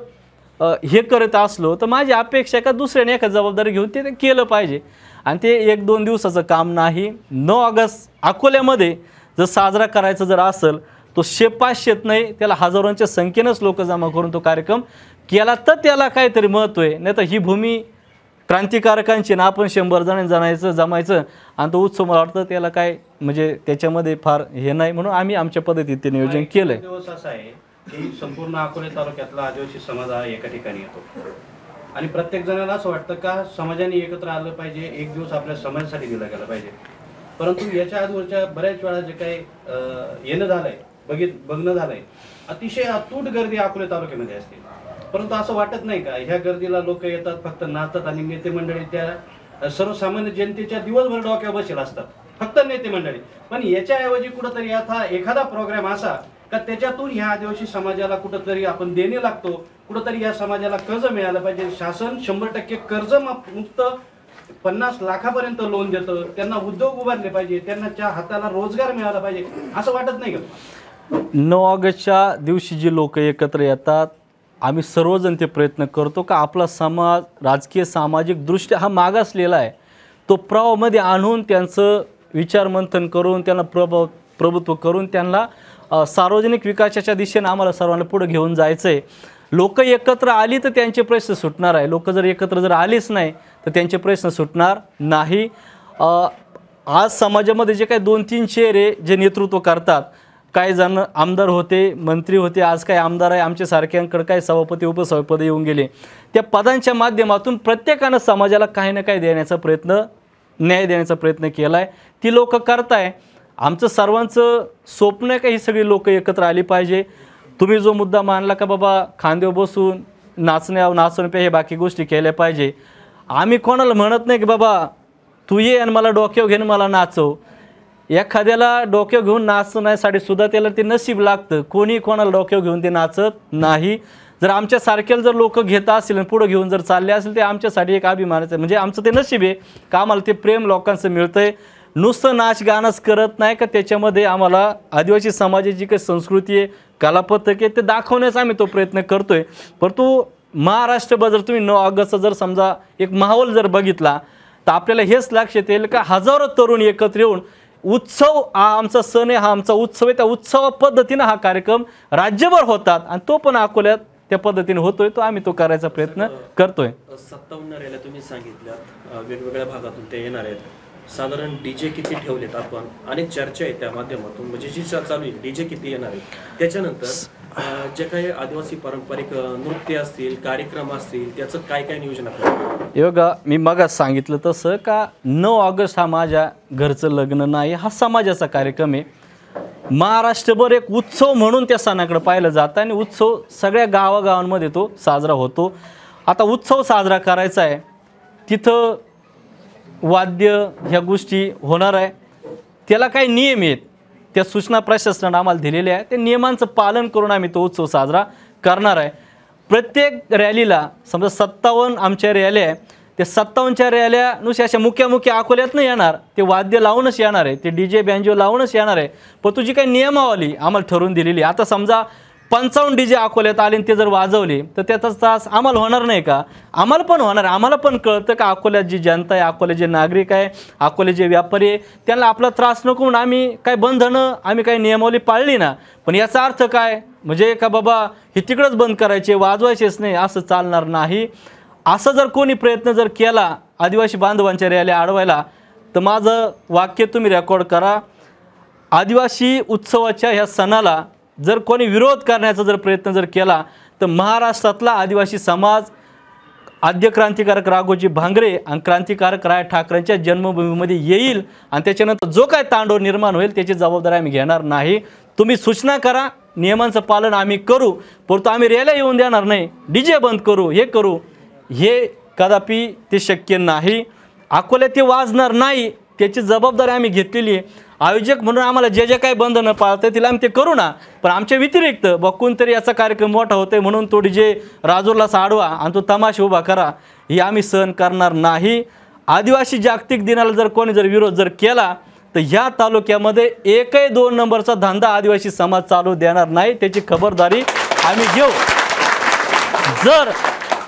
हे करत असलो तर माझी अपेक्षा का दुसऱ्याने एखादी जबाबदारी घेऊन ते केलं पाहिजे. आणि ते 1-2 दिवसाचं काम नाही. 9 ऑगस्ट अकोल्यामध्ये जर साजरा करायचा जर असेल तो 500 नाही, त्याला हजारोंच्या संख्येनंच लोक जमा करून तो कार्यक्रम केला तर त्याला काहीतरी महत्त्व आहे. नाही तर ही भूमी क्रांतिकारकांची ना, आपण 100 जणांचं जमायचं आणि तो उत्सव मला वाटतं त्याला काय म्हणजे त्याच्यामध्ये फार हे नाही. म्हणून आम्ही आमच्या पद्धतीत ते नियोजन केलं आहे. दिवस असा आहे की संपूर्ण अकोले तालुक्यातला आदिवासी समाज हा एका ठिकाणी येतो आणि प्रत्येक जणाला असं वाटतं का समाजाने एकत्र आलं पाहिजे, एक दिवस आपल्या समाजासाठी दिला गेला पाहिजे. परंतु याच्या आजवरच्या बऱ्याच वेळा जे काही येणं झालंय, बघणं झालंय, अतिशय अतूट गर्दी अकोले तालुक्यामध्ये असते. परंतु असं वाटत नाही का ह्या गर्दीला लोक येतात, फक्त नाचतात आणि नेते मंडळी त्या सर्वसामान्य जनतेच्या दिवसभर डोक्यावर बसेल असतात, फक्त नेते मंडळी. पण याच्याऐवजी कुठंतरी आता एखादा प्रोग्राम असा का त्याच्यातून ह्या आदिवासी समाजाला कुठंतरी आपण देणे लागतो, कुठंतरी या समाजाला कर्ज मिळालं पाहिजे. शासन 100% कर्ज मुक्त 50 लाखापर्यंत लोन देतं, त्यांना उद्योग उभारले पाहिजे, त्यांच्या हाताला रोजगार मिळाला पाहिजे, असं वाटत नाही का? 9 ऑगस्टच्या दिवशी जी लोक एकत्र येतात, आम्ही सर्वजण ते प्रयत्न करतो का आपला समाज राजकीय सामाजिक दृष्ट्या हा मागासलेला आहे, तो प्रवाहामध्ये आणून त्यांचं विचारमंथन करून त्यांना प्रभुत्व करून त्यांना सार्वजनिक विकासाच्या दिशेने आम्हाला सर्वांना पुढे घेऊन जायचं आहे. लोक एकत्र आली तर त्यांचे प्रश्न सुटणार आहे, लोक जर एकत्र जर आलीच नाही तर त्यांचे प्रश्न सुटणार नाही. आज समाजामध्ये जे काही 2-3 चेहरे जे नेतृत्व करतात, काही जण आमदार होते, मंत्री होते, आज काही आमदार आहे, आमच्यासारख्यांकडे काही सभापती उपसभापती येऊन गेले. त्या पदांच्या माध्यमातून प्रत्येकानं समाजाला काही ना काही देण्याचा प्रयत्न, न्याय देण्याचा प्रयत्न केला आहे. ती लोक करताय. आमचं सर्वांचं स्वप्न आहे का ही सगळी लोक एकत्र आली पाहिजे. तुम्ही जो मुद्दा मांडला का बाबा खांद्यावर बसून नाचण्यापेक्षा हे बाकी गोष्टी केल्या पाहिजे, आम्ही कोणाला म्हणत नाही की बाबा तू ये आणि मला डोक्यावर घेऊन मला नाचव. एखाद्याला डोक्यावर घेऊन नाचण्यासाठी सुद्धा त्याला ते नशीब लागतं, कोणी कोणाला डोक्यावर घेऊन ते नाचत नाही. जर आमच्यासारख्याला जर लोक घेत असतील आणि पुढं घेऊन जर चालले असेल ते आमच्यासाठी एक अभिमानाचं, म्हणजे आमचं ते नशीब आहे का आम्हाला ते प्रेम लोकांचं मिळतं आहे. नुसतं नाच गाणंच करत नाही का त्याच्यामध्ये आम्हाला आदिवासी समाजाची काही संस्कृती आहे, कलापथक आहे, ते दाखवण्याचा आम्ही तो प्रयत्न करतो आहे. परंतु महाराष्ट्रभर जर तुम्ही 9 ऑगस्टचा जर समजा एक माहोल जर बघितला तर आपल्याला हेच लक्षात येईल का हजारो तरुण एकत्र येऊन उत्सव, हा आमचा सण आहे, हा आमचा उत्सव आहे, त्या उत्सवा पद्धतीनं हा कार्यक्रम राज्यभर होतात आणि तो पण अकोल्यात त्या पद्धतीने होतोय, तो आम्ही तो करायचा प्रयत्न करतोय. 57 रॅल्या तुम्ही सांगितल्यात, वेगवेगळ्या भागातून ते येणार आहेत. साधारण डीजे किती ठेवलेत आपण, अनेक चर्चा आहे त्या माध्यमातून, म्हणजे जी चालू आहे डीजे किती येणार आहे. त्याच्यानंतर जे काही आदिवासी पारंपरिक नृत्य असतील, कार्यक्रम असतील, त्याचं काय काय नियोजन आपल्याला? योगा मी मगाच सांगितलं तसं का 9 ऑगस्ट हा माझ्या घरचं लग्न नाही, हा समाजाचा कार्यक्रम आहे. महाराष्ट्रभर एक उत्सव म्हणून त्या सणाकडे पाहिलं जातं आणि उत्सव सगळ्या गावागावांमध्ये तो साजरा होतो. आता उत्सव साजरा करायचा आहे, तिथं वाद्य ह्या गोष्टी होणार आहे, त्याला काही नियम आहेत, त्या सूचना प्रशासनाने आम्हाला दिलेल्या आहे, त्या नियमांचं पालन करून आम्ही तो उत्सव साजरा करणार आहे. प्रत्येक रॅलीला समजा 57 आमच्या रॅल्या आहे, त्या 57च्या रॅल्या नुसत्या अशा मुख्य अकोल्यात नाही येणार, ते वाद्य लावूनच येणार आहे, ते डीजे बँजो लावूनच येणार आहे. पण तुझी काही नियमावली आम्हाला ठरवून दिलेली. आता समजा 55 डीजे अकोल्यात आले आणि ते जर वाजवले तर त्याचा त्रास आम्हाला होणार नाही का? आम्हाला पण होणार. आम्हाला पण कळतं का अकोल्यात जी जनता आहे, अकोले जे नागरिक आहे, अकोले जे व्यापारी आहे, त्यांना आपला त्रास नको म्हणून आम्ही काही बंधनं, आम्ही काही नियमावली पाळली ना. पण याचा अर्थ काय म्हणजे का बाबा हे तिकडंच बंद करायचे, वाजवायचेच नाही, असं चालणार नाही. असं जर कोणी प्रयत्न जर केला आदिवासी बांधवांच्या रॅल्या अडवायला तर माझं वाक्य तुम्ही रेकॉर्ड करा. आदिवासी उत्सवाच्या ह्या सणाला जर कोणी विरोध करण्याचा जर प्रयत्न जर केला तर महाराष्ट्रातला आदिवासी समाज आद्य क्रांतिकारक राघोजी भांगरे आणि क्रांतिकारक राय ठाकरेंच्या जन्मभूमीमध्ये येईल आणि त्याच्यानंतर जो काय तांडव निर्माण होईल त्याची जबाबदारी आम्ही घेणार नाही. तुम्ही सूचना करा, नियमांचं पालन आम्ही करू, परंतु आम्ही रॅल्या येऊन देणार नाही, डीजे बंद करू, हे करू, हे कदापि ते शक्य नाही. अकोल्यात ते वाजणार नाही, त्याची जबाबदारी आम्ही घेतलेली आहे. आयोजक म्हणून आम्हाला जे जे काही बंधनं पाळतं तिला आम्ही ते करू ना. पण आमच्या व्यतिरिक्त बघून तरी याचा कार्यक्रम मोठा होतोय म्हणून तो डीजे राजूरलाच आडवा आणि तो तमाशा उभा करा, हे आम्ही सहन करणार नाही. आदिवासी जागतिक दिनाला जर कोणी जर विरोध जर केला तर ह्या तालुक्यामध्ये एकही 2 नंबरचा धंदा आदिवासी समाज चालू देणार नाही, त्याची खबरदारी आम्ही घेऊ. जर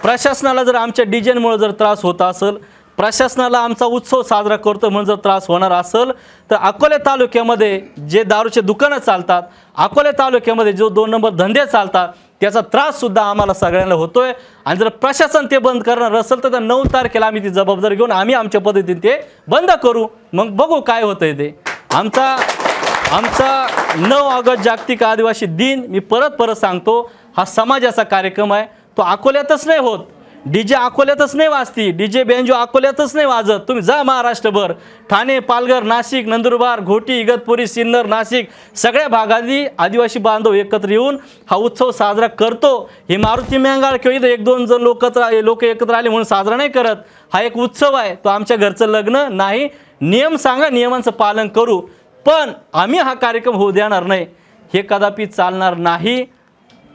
प्रशासनाला जर आमच्या डीजेमुळे जर त्रास होत असेल, प्रशासनाला आमचा उत्सव साजरा करतो म्हणून जर त्रास होणार असेल तर अकोले तालुक्यामध्ये जे दारूचे दुकानं चालतात, अकोले तालुक्यामध्ये जो 2 नंबर धंदे चालतात, त्याचा त्राससुद्धा आम्हाला सगळ्यांना होतोय. आणि जर प्रशासन ते बंद करणार असेल तर 9 तारखेला आम्ही ती जबाबदारी घेऊन आम्ही आमच्या पद्धतीने ते बंद करू. मग बघू काय होतंय ते. आमचा 9 ऑगस्ट जागतिक आदिवासी दिन, मी परत सांगतो, हा समाजाचा कार्यक्रम आहे. तो अकोल्यातच नाही होत, डीजे अकोल्यातच नाही वाजती, डीजे बेंजो अकोल्यातच नाही वाजत. तुम्ही जा महाराष्ट्रभर, ठाणे, पालघर, नाशिक, नंदुरबार, घोटी, इगतपुरी, सिन्नर, नाशिक सगळ्या भागातली आदिवासी बांधव एकत्र येऊन हा उत्सव साजरा करतो. हे मारुती मेंगाळ किंवा इथं 1-2 जण लोक एकत्र आले म्हणून साजरा नाही करत. हा एक उत्सव आहे, तो आमच्या घरचं लग्न नाही. नियम सांगा, नियमांचं पालन करू, पण आम्ही हा कार्यक्रम होऊ देणार नाही, हे कदापि चालणार नाही.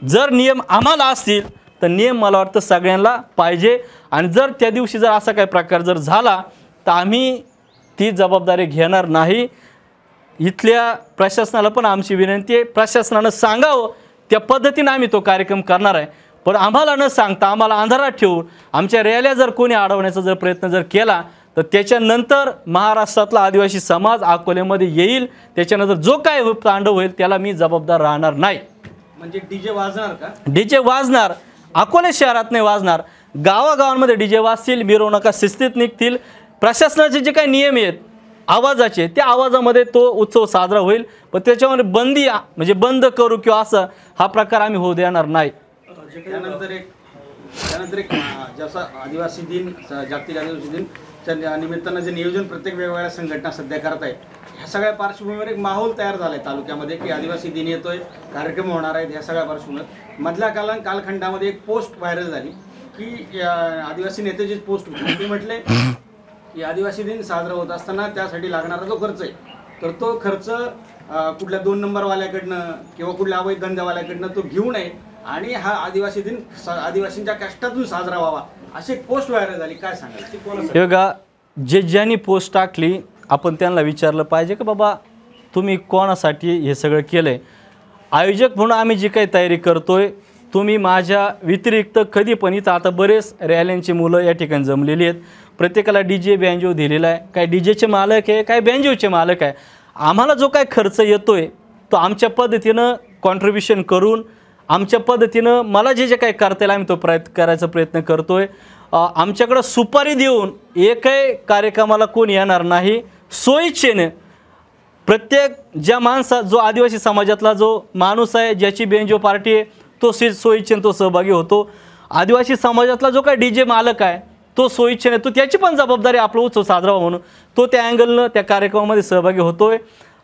जर नियम आम्हाला असतील तर नियम मला वाटतं सगळ्यांना पाहिजे. आणि जर त्या दिवशी जर असा काही प्रकार जर झाला तर आम्ही ती जबाबदारी घेणार नाही. इथल्या प्रशासनाला पण आमची विनंती आहे, प्रशासनानं सांगावं त्या पद्धतीने आम्ही तो कार्यक्रम करणार आहे. पण आम्हाला न सांगता, आम्हाला अंधारात ठेवून आमच्या रॅल्या जर कोणी अडवण्याचा जर प्रयत्न जर केला तर त्याच्यानंतर महाराष्ट्रातला आदिवासी समाज अकोल्यामध्ये येईल. त्याच्यानंतर जो काय तांडव होईल त्याला मी जबाबदार राहणार नाही. म्हणजे डीजे वाजणार का? डीजे वाजणार, अकोला शहरात नाही वाजणार, गावागावांमध्ये डीजे वाजतील, मिरवणुका शिस्तीत निघतील. प्रशासनाचे जे काही नियम आहेत आवाजाचे, त्या आवाजामध्ये तो उत्सव साजरा होईल. पण त्याच्यामध्ये बंदी म्हणजे बंद करू किंवा असं हा प्रकार आम्ही होऊ देणार नाही. त्यानंतर एक जसा आदिवासी दिन, जागतिक आदिवासी दिनच्या निमित्तानं जे नियोजन प्रत्येक वेगवेगळ्या संघटना सध्या करत आहेत, ह्या सगळ्या पार्श्वभूमीवर एक माहोल तयार झाला आहे तालुक्यामध्ये की आदिवासी दिन येतोय, कार्यक्रम होणार आहेत. ह्या सगळ्या पार्श्वभूमीवर मधल्या कालखंडामध्ये एक पोस्ट व्हायरल झाली की आदिवासी नेत्याची पोस्ट होती. ते म्हटले की आदिवासी दिन साजरा होत असताना त्यासाठी लागणारा जो खर्च आहे तर तो खर्च कुठल्या 2 नंबरवाल्याकडनं किंवा कुठल्या अवैध धंद्यावाल्याकडनं तो घेऊ नये आणि हा आदिवासी दिन आदिवासींच्या कष्टातून साजरा व्हावा, अशी एक पोस्ट व्हायरल झाली. काय सांगाल? ती कोणासाठी? बघा, ज्यांनी पोस्ट टाकली आपण त्यांना विचारलं पाहिजे की बाबा तुम्ही कोणासाठी हे सगळं केलं आहे. आयोजक म्हणून आम्ही जी काही तयारी करतोय, तुम्ही माझ्या व्यतिरिक्त कधी पण इथं आता बरेच रॅल्यांची मुलं या ठिकाणी जमलेली आहेत. प्रत्येकाला डीजे बँजो दिलेला आहे. काय डीजेचे मालक आहे, काय बँजोचे मालक आहे. आम्हाला जो काय खर्च येतोय तो आमच्या पद्धतीनं कॉन्ट्रीब्युशन करून, आमच्या पद्धतीनं मला जे काही करता येईल आम्ही तो करायचा प्रयत्न करतोय. आमच्याकडं सुपारी देऊन एकही कार्यक्रमाला कोण येणार नाही. सोयीच्छेने प्रत्येक ज्या जो आदिवासी समाजातला जो माणूस आहे, ज्याची बेंजो पार्टी आहे, तो सोयीच्छेने तो सहभागी होतो. आदिवासी समाजातला जो काही डीजे मालक आहे तो सोयीच्छेने, तो त्याची पण जबाबदारी आपला उत्सव साजरा म्हणून तो त्या अँगलनं त्या कार्यक्रमामध्ये सहभागी होतोय.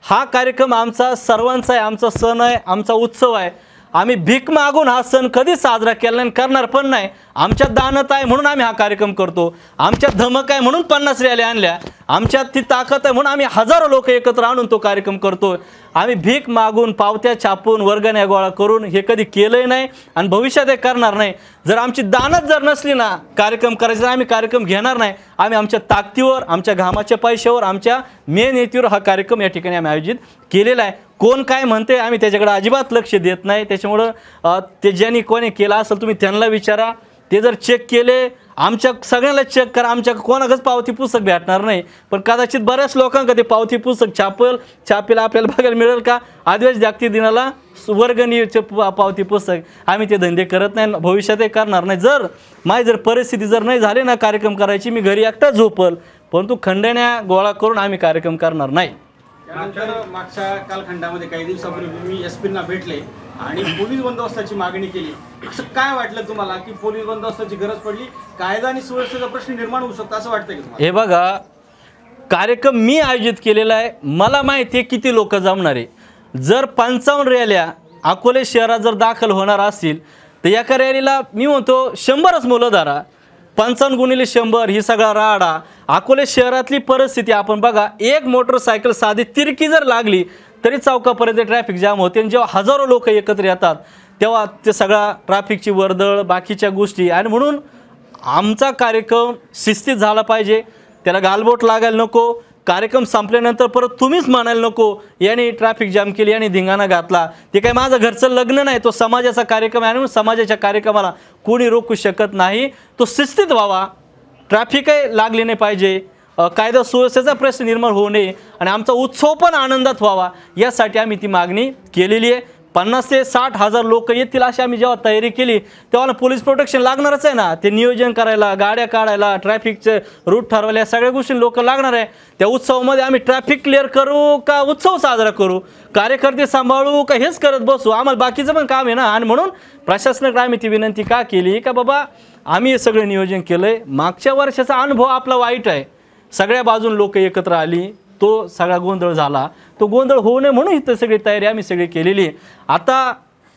हा कार्यक्रम आमचा सर्वांचा आहे, आमचा सण आहे, आमचा उत्सव आहे. आम्ही भीक मागून हा सण कधी साजरा केला नाही, करणार पण नाही. आमच्यात दानत आहे म्हणून आम्ही हा कार्यक्रम करतो. आमच्यात धमक आहे म्हणून 50 रॅल्या आणल्या. आमच्यात ती ताकद आहे म्हणून आम्ही हजारो लोक एकत्र आणून तो कार्यक्रम करतो. आम्ही भीक मागून, पावत्या छापून, वर्गण्या गोळा करून हे कधी केलंही नाही आणि भविष्यात हे करणार नाही. जर आमची दानत जर नसली ना कार्यक्रम करायचा तर आम्ही कार्यक्रम घेणार नाही. आम्ही आमच्या ताकदीवर, आमच्या घामाच्या पैशावर, आमच्या मेहनतीवर हा कार्यक्रम या ठिकाणी आम्ही आयोजित केलेला आहे. कोण काय म्हणते आम्ही त्याच्याकडे अजिबात लक्ष देत नाही. त्याच्यामुळं ते ज्यांनी कोणी केलं असेल तुम्ही त्यांना विचारा. ते जर चेक केले, आमच्या सगळ्यांना चेक करा. आमच्या कोणाकच पावती पुस्तक भेटणार नाही, पण कदाचित बऱ्याच लोकांना ते पावती पुस्तक छापेल आपल्याला बघायला मिळेल का? आदिवासी जागतिक दिनाला वर्गणीचे पावती पुस्तक आम्ही ते धंदे करत नाही, भविष्यातही करणार नाही. जर परिस्थिती जर नाही झाली ना कार्यक्रम करायची, मी घरी एकटाच झोपल, परंतु खंडण्या गोळा करून आम्ही कार्यक्रम करणार नाही. त्यानंतर मागच्या कालखंडामध्ये काही दिवसापूर्वी मी SP-ना भेटले आणि पोलीस बंदोबस्ताची मागणी केली. असं काय वाटलं तुम्हाला की पोलीस बंदोबस्ताची गरज पडली, कायदा आणि सुव्यवस्थेचा प्रश्न निर्माण होऊ शकतो असं वाटतंय का? हे बघा, कार्यक्रम मी आयोजित केलेला आहे, मला माहिती आहे किती लोक जमणार आहे. जर 55 रॅल्या अकोले शहरात जर दाखल होणार असतील तर एका रॅलीला मी म्हणतो 100च मुलं धरा. 55 × 100 ही सगळा राडा. अकोले शहरातली परिस्थिती आपण बघा, एक मोटरसायकल साधी तिरकी जर लागली तरी चौकापर्यंत ट्रॅफिक जाम होते. आणि जेव्हा हजारो लोक एकत्र येतात तेव्हा ते सगळा ट्रॅफिकची वर्दळ, बाकीच्या गोष्टी. आणि म्हणून आमचा कार्यक्रम शिस्तीत झाला पाहिजे, त्याला गालबोट लागायला नको. कार्यक्रम संपल्यानंतर परत तुम्हीच म्हणायला नको याने ट्रॅफिक जाम केली, याने धिंगाणा घातला. ते काय माझं घरचं लग्न नाही, तो समाजाचा कार्यक्रम आहे. आणि समाजाच्या कार्यक्रमाला कोणी रोखू शकत नाही. तो शिस्तीत व्हावा, ट्रॅफिकही लागली नाही पाहिजे, कायदा सुव्यवस्थेचा प्रश्न निर्माण होऊ नये आणि आमचा उत्सव पण आनंदात व्हावा, यासाठी आम्ही ती मागणी केलेली आहे. 50 ते 60 हजार लोक येतील अशी आम्ही जेव्हा तयारी केली तेव्हा पोलीस प्रोटेक्शन लागणारच आहे ना. ते नियोजन करायला, गाड्या काढायला, ट्रॅफिकचे रूट ठरवायला, या सगळ्या गोष्टी लोक लागणार आहे. त्या उत्सवामध्ये आम्ही ट्रॅफिक क्लिअर करू का उत्सव साजरा करू, कार्यकर्ते सांभाळू का हेच करत बसू, आम्हाला बाकीचं पण काम आहे ना. आणि म्हणून प्रशासनाकडे आम्ही ती विनंती का केली का बाबा आम्ही हे सगळं नियोजन केलं आहे. मागच्या वर्षाचा अनुभव आपला वाईट आहे. सगळ्या बाजून लोक एकत्र आली, तो सगळा गोंधळ झाला. तो गोंधळ होऊ नये म्हणून इथं सगळी तयारी आम्ही सगळी केलेली आहे. आता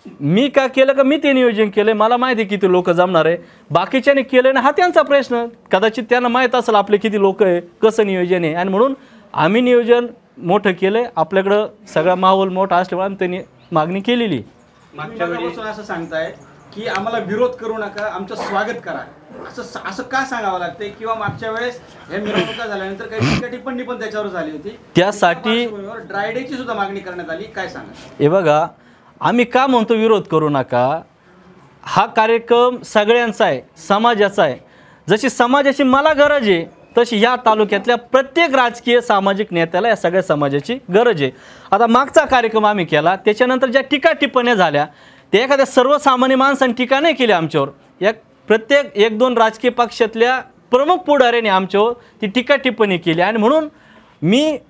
मी का केलं का मी ते नियोजन केलं, मला माहिती आहे किती लोक जमणार आहे. बाकीच्याने केलं ना, हा त्यांचा प्रश्न. कदाचित त्यांना माहीत असेल आपले किती लोक आहे, कसं नियोजन आहे. आणि म्हणून आम्ही नियोजन मोठं केलं आहे. आपल्याकडं सगळा माहोल मोठा असल्यामुळे आम्ही त्यांनी मागणी केलेली. मागच्या वेळेपासून असं सांगताय की आम्हाला विरोध करू नका, आमचं स्वागत करा, असं का सांगावं लागतंय? किंवा मागच्या वेळेस या मिरवणुका झाल्यानंतर काही टीका टिप्पणी पण त्याच्यावर झाली होती. त्यासाठी ड्राय डेची सुद्धा मागणी करण्यात आली. काय सांगा? हे बघा, आम्ही का म्हणतो विरोध करू नका? हा कार्यक्रम सगळ्यांचा आहे, समाजाचा आहे. जशी समाजाची मला गरज आहे तशी या तालुक्यातल्या प्रत्येक राजकीय सामाजिक नेत्याला या सगळ्या समाजाची गरज आहे. आता मागचा कार्यक्रम आम्ही केला, त्याच्यानंतर ज्या टीका टिप्पण्या झाल्या त्या एखाद्या सर्वसामान्य माणसांनी टीका नाही केली आमच्यावर. या प्रत्येक 1-2 राजकीय पक्षातल्या प्रमुख पुढाऱ्यांनी आमच्यावर ती टीका टिप्पणी केली. आणि म्हणून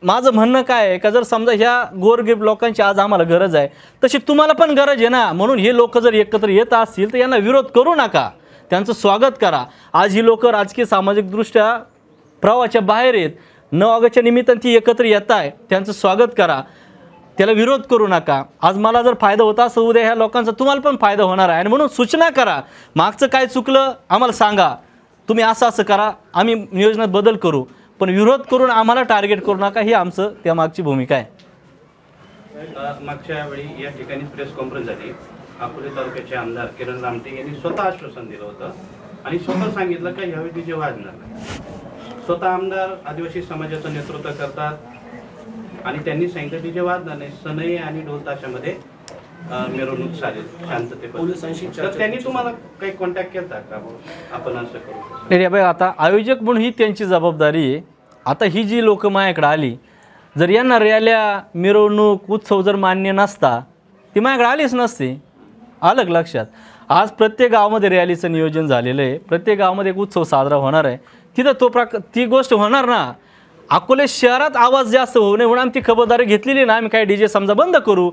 माझं म्हणणं काय आहे का, जर समजा ह्या गोरगरीब लोकांची आज आम्हाला गरज आहे, तशी तुम्हाला पण गरज आहे ना. म्हणून हे लोक जर एकत्र येत असतील तर यांना विरोध करू नका, त्यांचं स्वागत करा. आज ही लोक राजकीय सामाजिकदृष्ट्या प्रवाहाच्या बाहेर आहेत, 9 ऑगस्टच्या निमित्तानं ती एकत्र येत आहे, त्यांचं स्वागत करा, त्याला विरोध करू नका. आज मला जर फायदा होता असं उद्या ह्या लोकांचा तुम्हाला पण फायदा होणार आहे. आणि म्हणून सूचना करा, मागचं काय चुकलं आम्हाला सांगा, तुम्ही असं करा, आम्ही नियोजनात बदल करू. पण विरोध करून आम्हाला टार्गेट करू नका, ही आमचं त्या मागची भूमिका आहे. मागच्या वेळी या ठिकाणी प्रेस कॉन्फरन्स झाली. अकोले तालुक्याचे आमदार किरण लामटे यांनी स्वतः आश्वासन दिलं होतं आणि स्वतः सांगितलं का यावेळी डीजे वाजणार नाही. स्वतः आमदार आदिवासी समाजाचं नेतृत्व करतात आणि त्यांनी सांगितलं डीजे वाजणार नाही. सनई आणि ढोल ताशामध्ये मिरवणूक चालेल शांततेपासून. तर त्यांनी तुम्हाला काही कॉन्टॅक्ट केला का, आपण असं करू? नाही बाई, आता आयोजक म्हणून ही त्यांची जबाबदारी आहे. आता ही जी लोक माझ्याकडे आली, जर यांना रॅल्या मिरवणूक उत्सव जर मान्य नसता ती माझ्याकडे आलीच नसते. आलं का लक्षात? आज प्रत्येक गावामध्ये रॅलीचं नियोजन झालेलं आहे, प्रत्येक गावामध्ये एक उत्सव साजरा होणार आहे. तिथं ती गोष्ट होणार ना. अकोले शहरात आवाज जास्त होऊ नये म्हणून आम्ही ती खबरदारी घेतलेली ना. आम्ही काय डीजे समजा बंद करू,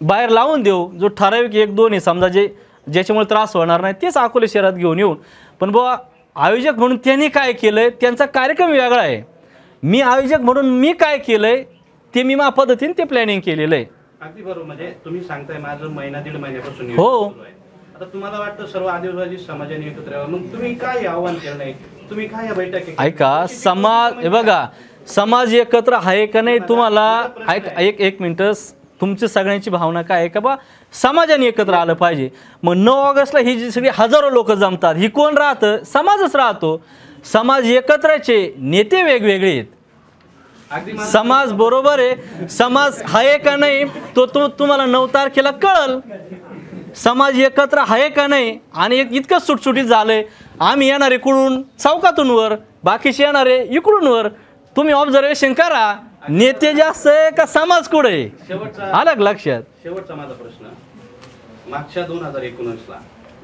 बाहेर लावून देऊ, जो ठराविक 1-2 आहे समजा ज्याच्यामुळे त्रास होणार नाही तेच अकोले शहरात घेऊन येऊन. पण बुवा आयोजक म्हणून त्यांनी काय केलं आहे, त्यांचा कार्यक्रम वेगळा आहे. मी आयोजक म्हणून मी काय केलं आहे ते मी माझ्या पद्धतीने ते प्लॅनिंग केलेलं आहे. अगदी बरोबर. म्हणजे तुम्ही सांगताय माझं 1-1.5 महिन्यापासून हो. आता तुम्हाला वाटतं सर्व आदिवासी समाजाने एकत्र यावं, मग तुम्ही काय आव्हान केलं नाही? तुम्ही काय या बैठकी ऐका, समाज हे बघा, समाज एकत्र आहे का नाही तुम्हाला एक मिनिट, तुमची सगळ्यांची भावना काय आहे का बा समाजाने एकत्र आलं पाहिजे. मग 9 ऑगस्टला ही जी सगळी हजारो लोक जमतात, ही कोण राहतं? समाजच राहतो. समाज एकत्रचे, नेते वेगवेगळे आहेत. समाज बरोबर आहे, समाज आहे का नाही तो तुम्हाला 9 तारखेला कळल. समाज एकत्र आहे का नाही. आणि इतकं सुटसुटीत झालंय, आम्ही येणारे इकडून चौकातून वर, बाकीचे येणारे इकडून वर. तुम्ही ऑब्झर्वेशन करा, नेते जास्त आहे का समाज कुठे आहे? आलं लक्षात? शेवटचा माझा प्रश्न, मागच्या 2019ला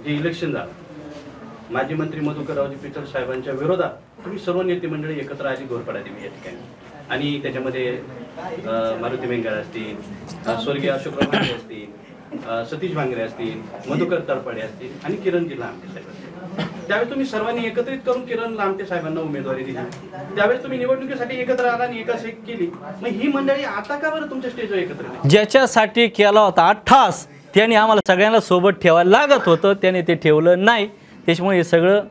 जे इलेक्शन झालं, माजी मंत्री मधुकररावजी पिचल साहेबांच्या विरोधात तुम्ही सर्व नेते मंडळी एकत्र आली घोरपडा देवी या ठिकाणी. आणि त्याच्यामध्ये मारुती बेंगार असतील, स्वर्गीय अशोकराव भांगरे असतील, सतीश भांगरे असतील, मधुकर तळपडे असतील आणि किरणजी लामटे साहेब असतील. त्यावेळेस तुम्ही सर्वांनी एकत्रित करून किरण लामटे साहेबांना उमेदवारी दिली. त्यावेळेस तुम्ही निवडणुकीसाठी एकत्र आला आणि एकाच एक केली. मग ही मंडळी आता का बरं तुमच्या स्टेजवर एकत्र नाही? ज्याच्यासाठी केला होता 28 त्यांनी आम्हाला सगळ्यांना सोबत ठेवायला लागत होतं, त्याने ते ठेवलं नाही. त्याच्यामुळे हे सगळं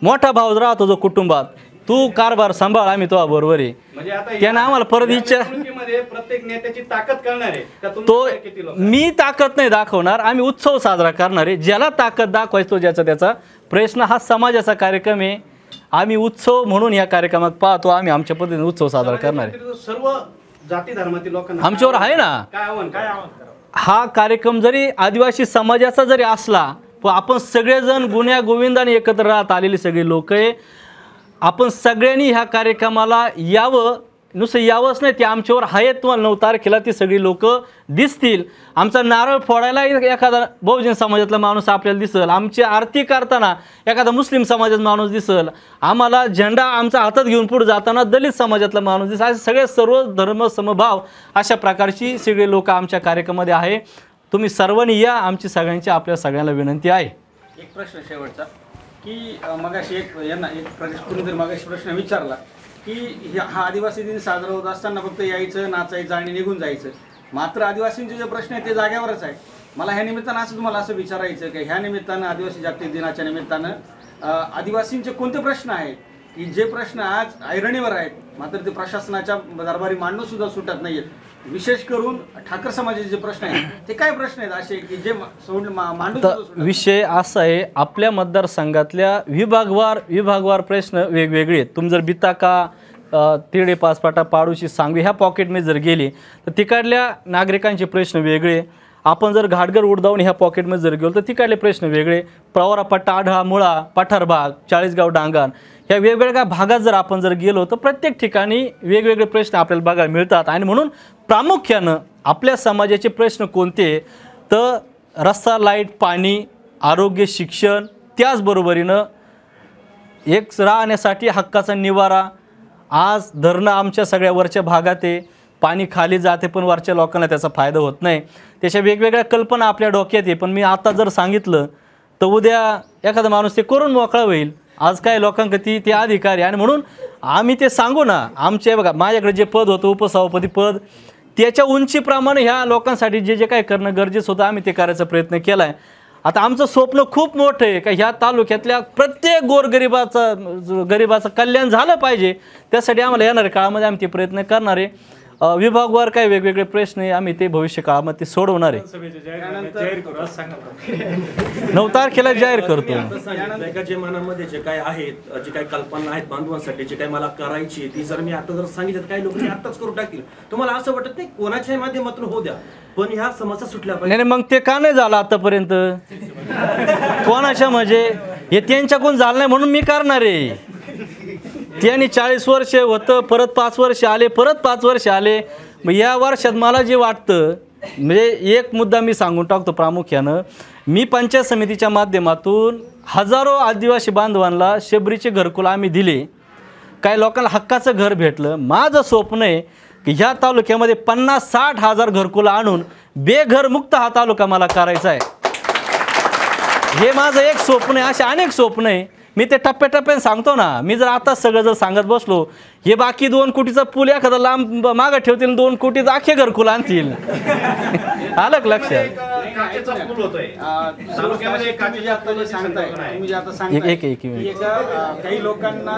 मोठा भाव राहतो जो कुटुंबात, तू कारभार सांभाळ, आम्ही तो बरोबर आहे. म्हणजे आता त्यानं आम्हाला परत इच्छा, प्रत्येक नेत्याची ताकद करणार आहे का तो मी ताकद नाही दाखवणार, आम्ही उत्सव साजरा करणार आहे. ज्याला ताकद दाखवायचं तो ज्याचा त्याचा प्रश्न. हा समाजाचा कार्यक्रम आहे, आम्ही उत्सव म्हणून या कार्यक्रमात पाहतो, आम्ही आमच्या पद्धतीने उत्सव साजरा करणार आहे. सर्व जाती धर्मातील लोकांना आमच्यावर आहे ना. काय आव्हान हा कार्यक्रम जरी आदिवासी समाजाचा जरी असला पण आपण सगळेजण गुण्या गोविंदाने एकत्र राहत आलेली सगळी लोक आहे. आपण सगळ्यांनी ह्या कार्यक्रमाला यावं, नुसतं यावंच नाही, ते आमच्यावर आहेत. तुम्हाला 9 तारखेला ती सगळी लोक दिसतील. आमचा नारळ फोडायला एखादा बहुजन समाजातला माणूस आपल्याला दिसल, आमची आरती करताना एखादा मुस्लिम समाजाचा माणूस दिसल, आम्हाला झेंडा आमचा हातात घेऊन पुढे जाताना दलित समाजातला माणूस दिसल. असे सगळे सर्व धर्म समभाव अशा प्रकारची सगळे लोक आमच्या कार्यक्रमामध्ये आहे. तुम्ही सर्वांनी या, आमची सगळ्यांची आपल्या सगळ्यांना विनंती आहे. एक प्रश्न शेवटचा की मगाशी एक कुणीतरी मगाशी प्रश्न विचारला की हा आदिवासी दिन साजरा होत असताना फक्त यायचं, नाचायचं आणि निघून जायचं. मात्र आदिवासींचे जे प्रश्न आहेत ते जाग्यावरच आहे. मला ह्या निमित्तानं तुम्हाला असं विचारायचं की ह्या निमित्तानं आदिवासी जागतिक दिनाच्या निमित्तानं आदिवासींचे कोणते प्रश्न आहेत की जे प्रश्न आज ऐरणीवर आहेत, मात्र ते प्रशासनाच्या दरबारी मांडणं सुद्धा सुटत नाहीयेत. विशेष करून ठाकर समाजाचे जे प्रश्न आहेत ते काय प्रश्न आहेत असे की जे मांडून विषय असा आहे, आपल्या मतदारसंघातल्या विभागवार प्रश्न वेगवेगळे आहेत. तुम्ही जर बिताका, तिरडे, पाचपाटा, पाडोशी, सांगवी ह्या पॉकेटमध्ये जर गेले तर तिकडल्या नागरिकांचे प्रश्न वेगळे. आपण जर घाटगर उडदावून ह्या पॉकेटमध्ये जर गेलो तर तिकडले प्रश्न वेगळे. प्रवरा पट्टा, आढळा, मुळा, पठार भाग, चाळीसगाव, डांगाण ह्या वेगवेगळ्या भागात जर आपण जर गेलो तर प्रत्येक ठिकाणी वेगवेगळे प्रश्न आपल्याला बघायला मिळतात. आणि म्हणून प्रामुख्यानं आपल्या समाजाचे प्रश्न कोणते तर रस्ता, लाईट, पाणी, आरोग्य, शिक्षण, त्याचबरोबरीनं एक राहण्यासाठी हक्काचा निवारा. आज धरणं आमच्या सगळ्या वरच्या भागात आहे, पाणी खाली जाते पण वरच्या लोकांना त्याचा फायदा होत नाही. त्याच्या वेगवेगळ्या कल्पना आपल्या डोक्यात आहे, पण मी आता जर सांगितलं तर उद्या एखादा माणूस ते करून मोकळा होईल. आज काय लोकांक ते अधिकारी आणि म्हणून आम्ही ते सांगू ना. आमचे बघा माझ्याकडे जे पद होतं उपसभापती पद, त्याच्या उंचीप्रमाणे ह्या लोकांसाठी जे जे काय करणं गरजेचं होतं आम्ही ते करायचा प्रयत्न केला आहे. आता आमचं स्वप्न खूप मोठं आहे का ह्या तालुक्यातल्या प्रत्येक गरिबाचं कल्याण झालं पाहिजे. त्यासाठी आम्हाला येणाऱ्या काळामध्ये आम्ही ते प्रयत्न करणार आहे. विभागवार काय वेगवेगळे प्रश्न आहे आम्ही ते भविष्य काळामध्ये ते सोडवणार आहे. 9 तारखेला जाहीर करतो. का जे मनामध्ये जे काय आहेत, जे काही कल्पना आहेत बांधवांसाठी जे काही मला करायची ती जर मी आता जर सांगितलं तर काही लोक आताच करू टाकतील. तुम्हाला असं वाटत नाही कोणाच्याही माध्यमातून होऊ द्या पण ह्या समस्या सुटल्या पाहिजे. नाही मग ते का नाही झालं आतापर्यंत कोणाच्या म्हणजे हे त्यांच्याकडून झालं नाही म्हणून मी करणार आहे. त्यांनी 40 वर्ष होतं, परत 5 वर्ष आले, परत 5 वर्ष आले. मग या वर्षात मला जे वाटतं म्हणजे एक मुद्दा मी सांगून टाकतो प्रामुख्यानं. मी पंचायत समितीच्या माध्यमातून हजारो आदिवासी बांधवांना शबरीचे घरकुल आम्ही दिले. काही लोकांना हक्काचं घर भेटलं. माझं स्वप्न आहे की ह्या तालुक्यामध्ये 50-60 हजार घरकुलं आणून बेघरमुक्त हा तालुका मला करायचा आहे. हे माझं एक स्वप्न आहे. असे अनेक स्वप्न आहे. मी ते टप्प्याटप्प्याने सांगतो ना. मी जर आता सगळं जर सांगत बसलो हे बाकी 2 कोटीचा पूल एखादा लांब मागं ठेवतील, 2 कोटीचं अख्खे घरकुल आणतील. आलं का लक्षात? काही लोकांना